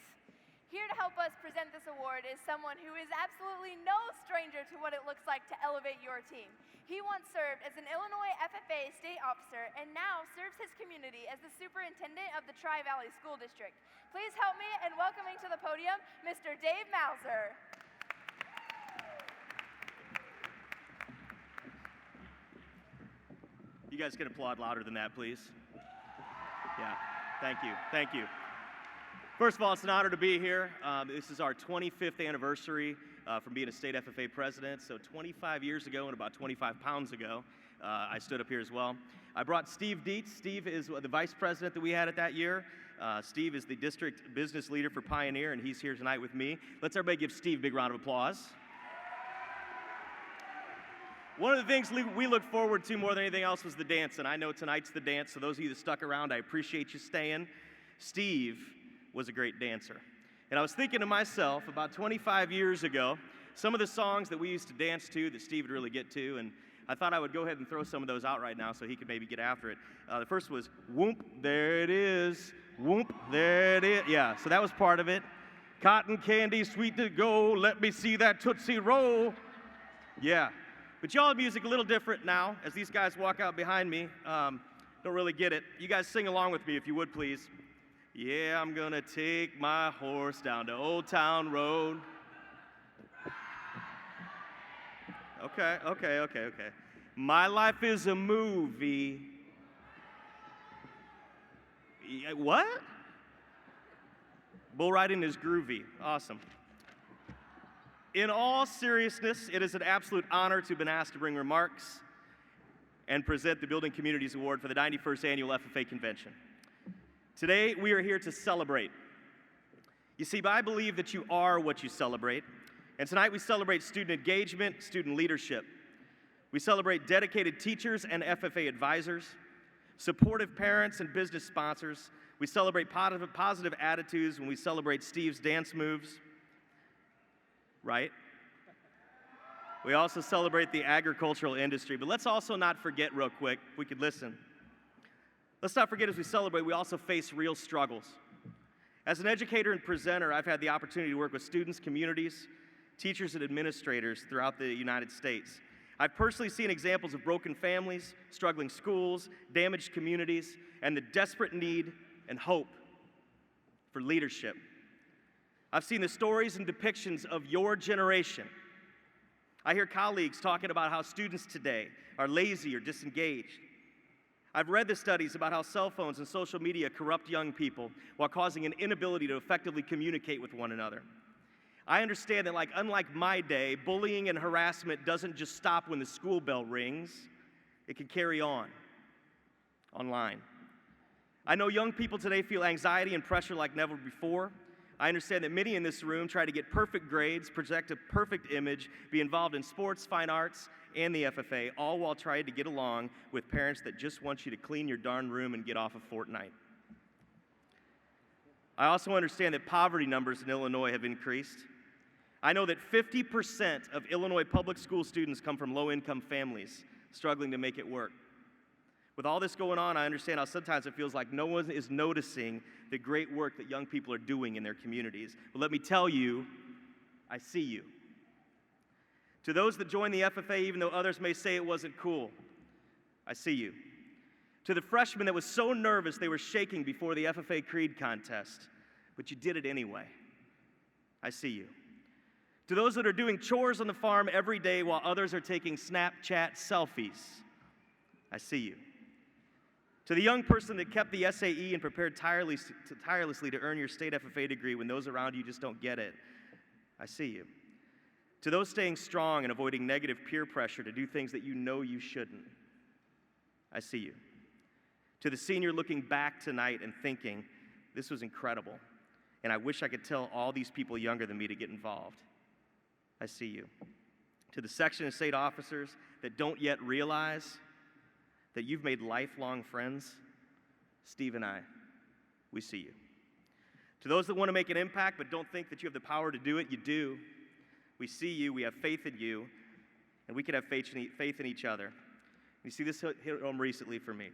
Here to help us present this award is someone who is absolutely no stranger to what it looks like to elevate your team. He once served as an Illinois FFA state officer and now serves his community as the superintendent of the Tri-Valley School District. Please help me in welcoming to the podium, Mr. Dave Mauser. You guys can applaud louder than that, please. Yeah, thank you, thank you. First of all, it's an honor to be here. This is our 25th anniversary from being a state FFA president. So 25 years ago and about 25 pounds ago, I stood up here as well. I brought Steve Dietz. Steve is the vice president that we had at that year. Steve is the district business leader for Pioneer, and he's here tonight with me. Let's everybody give Steve a big round of applause. One of the things we look forward to more than anything else was the dance, and I know tonight's the dance, so those of you that stuck around, I appreciate you staying. Steve was a great dancer. And I was thinking to myself, about 25 years ago, some of the songs that we used to dance to that Steve would really get to, and I thought I would go ahead and throw some of those out right now so he could maybe get after it. The first was, whoop, there it is, whoop, there it is. Yeah, so that was part of it. Cotton candy, sweet to go, let me see that Tootsie Roll. Yeah. But y'all music a little different now, as these guys walk out behind me. Don't really get it. You guys sing along with me if you would, please. Yeah, I'm gonna take my horse down to Old Town Road. Okay. My life is a movie. Yeah, what? Bull riding is groovy. Awesome. In all seriousness, it is an absolute honor to have been asked to bring remarks and present the Building Communities Award for the 91st Annual FFA Convention. Today, we are here to celebrate. You see, I believe that you are what you celebrate, and tonight we celebrate student engagement, student leadership. We celebrate dedicated teachers and FFA advisors, supportive parents and business sponsors. We celebrate positive attitudes when we celebrate Steve's dance moves. Right? We also celebrate the agricultural industry, but let's also not forget real quick, if we could listen. Let's not forget as we celebrate, we also face real struggles. As an educator and presenter, I've had the opportunity to work with students, communities, teachers, and administrators throughout the United States. I've personally seen examples of broken families, struggling schools, damaged communities, and the desperate need and hope for leadership. I've seen the stories and depictions of your generation. I hear colleagues talking about how students today are lazy or disengaged. I've read the studies about how cell phones and social media corrupt young people while causing an inability to effectively communicate with one another. I understand that, unlike my day, bullying and harassment doesn't just stop when the school bell rings. It can carry on online. I know young people today feel anxiety and pressure like never before. I understand that many in this room try to get perfect grades, project a perfect image, be involved in sports, fine arts, and the FFA, all while trying to get along with parents that just want you to clean your darn room and get off of Fortnite. I also understand that poverty numbers in Illinois have increased. I know that 50% of Illinois public school students come from low-income families struggling to make it work. With all this going on, I understand how sometimes it feels like no one is noticing the great work that young people are doing in their communities. But let me tell you, I see you. To those that joined the FFA, even though others may say it wasn't cool, I see you. To the freshman that was so nervous they were shaking before the FFA Creed contest, but you did it anyway, I see you. To those that are doing chores on the farm every day while others are taking Snapchat selfies, I see you. To the young person that kept the SAE and prepared tirelessly to earn your state FFA degree when those around you just don't get it, I see you. To those staying strong and avoiding negative peer pressure to do things that you know you shouldn't, I see you. To the senior looking back tonight and thinking, this was incredible, and I wish I could tell all these people younger than me to get involved, I see you. To the section of state officers that don't yet realize that you've made lifelong friends, Steve and I, we see you. To those that want to make an impact but don't think that you have the power to do it, you do. We see you, we have faith in you, and we can have faith in each other. You see, this hit home recently for me.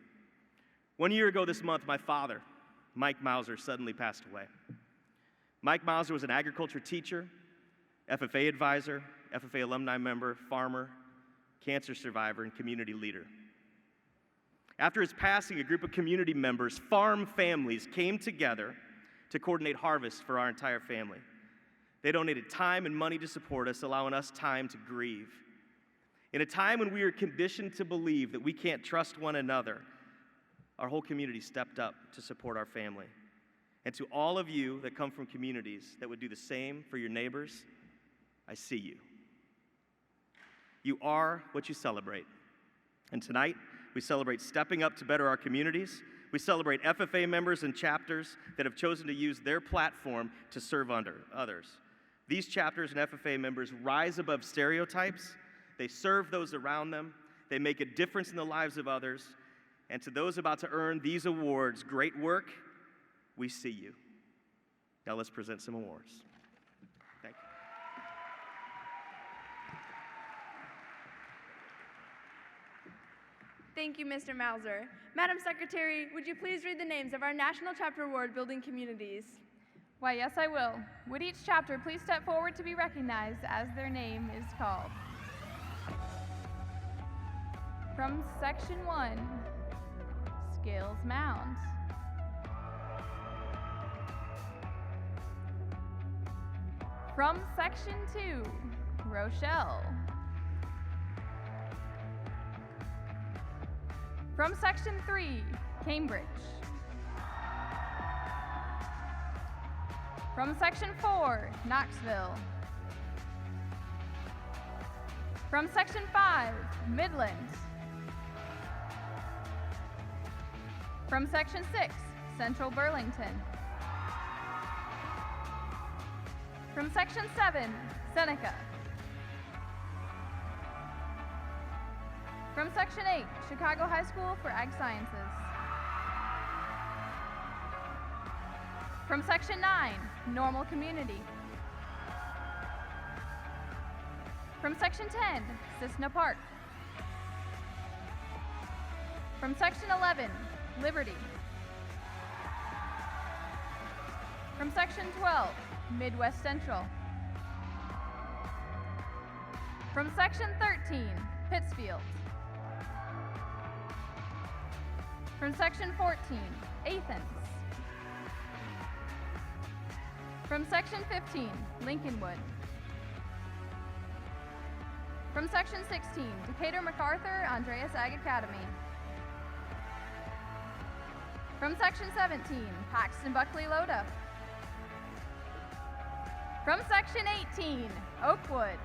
1 year ago this month, my father, Mike Mauser, suddenly passed away. Mike Mauser was an agriculture teacher, FFA advisor, FFA alumni member, farmer, cancer survivor, and community leader. After his passing, a group of community members, farm families, came together to coordinate harvest for our entire family. They donated time and money to support us, allowing us time to grieve. In a time when we are conditioned to believe that we can't trust one another, our whole community stepped up to support our family. And to all of you that come from communities that would do the same for your neighbors, I see you. You are what you celebrate. And tonight, we celebrate stepping up to better our communities. We celebrate FFA members and chapters that have chosen to use their platform to serve others. These chapters and FFA members rise above stereotypes. They serve those around them. They make a difference in the lives of others. And to those about to earn these awards, great work, we see you. Now let's present some awards. Thank you. Thank you, Mr. Mauser. Madam Secretary, would you please read the names of our National Chapter Award building communities? Why, yes, I will. Would each chapter please step forward to be recognized as their name is called? From Section 1, Scales Mound. From Section 2, Rochelle. From Section 3, Cambridge. From Section 4, Knoxville. From Section 5, Midland. From Section 6, Central Burlington. From Section 7, Seneca. From Section 8, Chicago High School for Ag Sciences. From Section 9, Normal Community. From Section 10, Cissna Park. From Section 11, Liberty. From Section 12, Midwest Central. From Section 13, Pittsfield. From Section 14, Athens. From Section 15, Lincolnwood. From Section 16, Decatur MacArthur Andreas Ag Academy. From Section 17, Paxton Buckley Loda. From Section 18, Oakwood.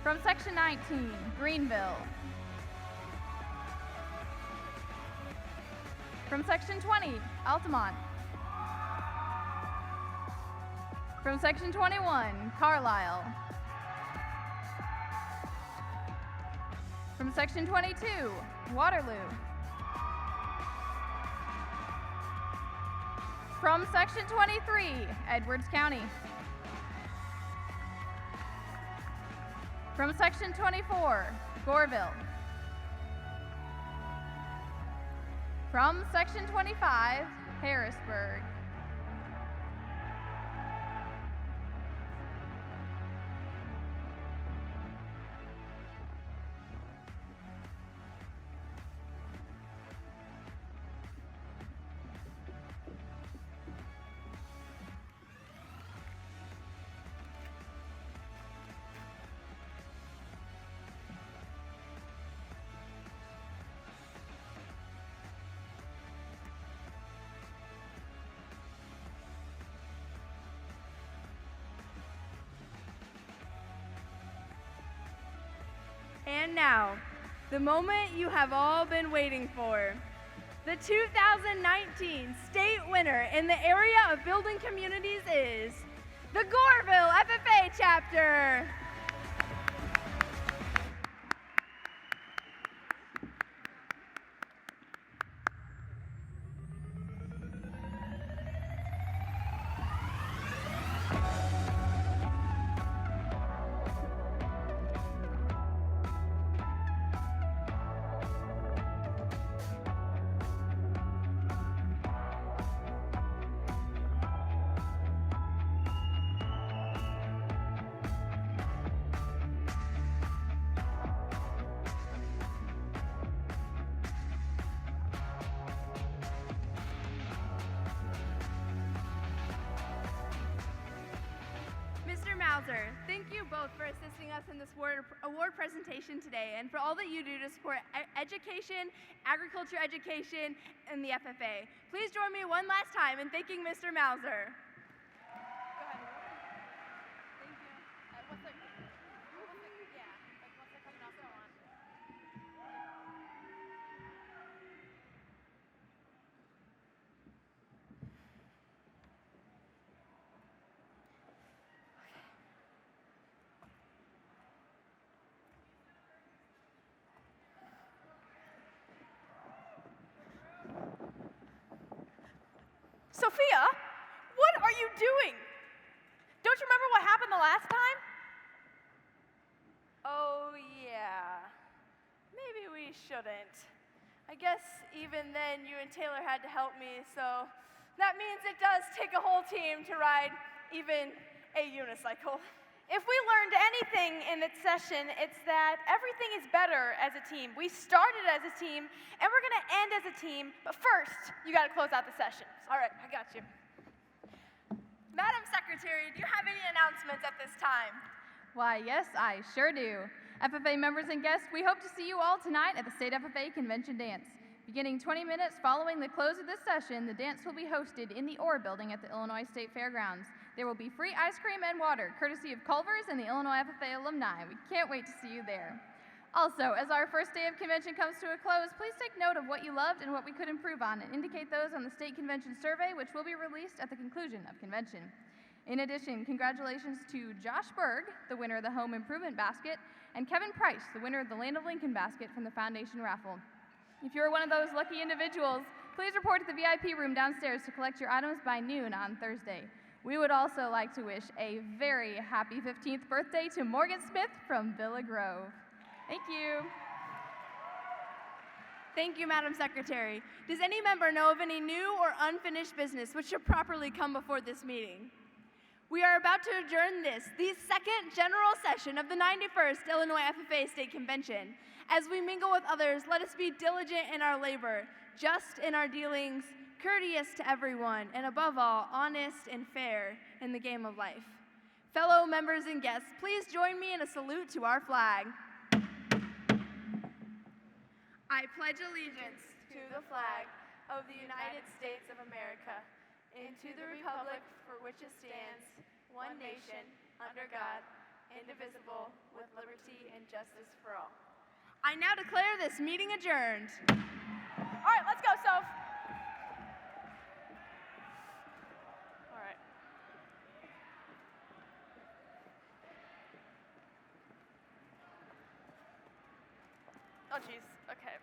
From Section 19, Greenville. From Section 20, Altamont. From Section 21, Carlisle. From Section 22, Waterloo. From Section 23, Edwards County. From Section 24, Goreville. From Section 25, Harrisburg. And now, the moment you have all been waiting for. The 2019 state winner in the area of building communities is the Goreville FFA chapter. Mauser, thank you both for assisting us in this award presentation today and for all that you do to support education, agriculture education, and the FFA. Please join me one last time in thanking Mr. Mauser. Sophia, what are you doing? Don't you remember what happened the last time? Oh, yeah. Maybe we shouldn't. I guess even then you and Taylor had to help me, so that means it does take a whole team to ride even a unicycle. If we learned anything in this session, it's that everything is better as a team. We started as a team, and we're going to end as a team, but first, you got to close out the session. All right, I got you. Madam Secretary, do you have any announcements at this time? Why, yes, I sure do. FFA members and guests, we hope to see you all tonight at the State FFA Convention Dance. Beginning 20 minutes following the close of this session, the dance will be hosted in the Orr Building at the Illinois State Fairgrounds. There will be free ice cream and water, courtesy of Culver's and the Illinois FFA alumni. We can't wait to see you there. Also, as our first day of convention comes to a close, please take note of what you loved and what we could improve on and indicate those on the State Convention Survey, which will be released at the conclusion of convention. In addition, congratulations to Josh Berg, the winner of the Home Improvement Basket, and Kevin Price, the winner of the Land of Lincoln Basket from the Foundation Raffle. If you're one of those lucky individuals, please report to the VIP room downstairs to collect your items by noon on Thursday. We would also like to wish a very happy 15th birthday to Morgan Smith from Villa Grove. Thank you. Thank you, Madam Secretary. Does any member know of any new or unfinished business which should properly come before this meeting? We are about to adjourn the second general session of the 91st Illinois FFA State Convention. As we mingle with others, let us be diligent in our labor, just in our dealings, courteous to everyone, and above all, honest and fair in the game of life. Fellow members and guests, please join me in a salute to our flag. I pledge allegiance to the flag of the United States of America and to the republic for which it stands, one nation, under God, indivisible, with liberty and justice for all. I now declare this meeting adjourned. All right, let's go, Soph. All right. Oh, geez. Okay.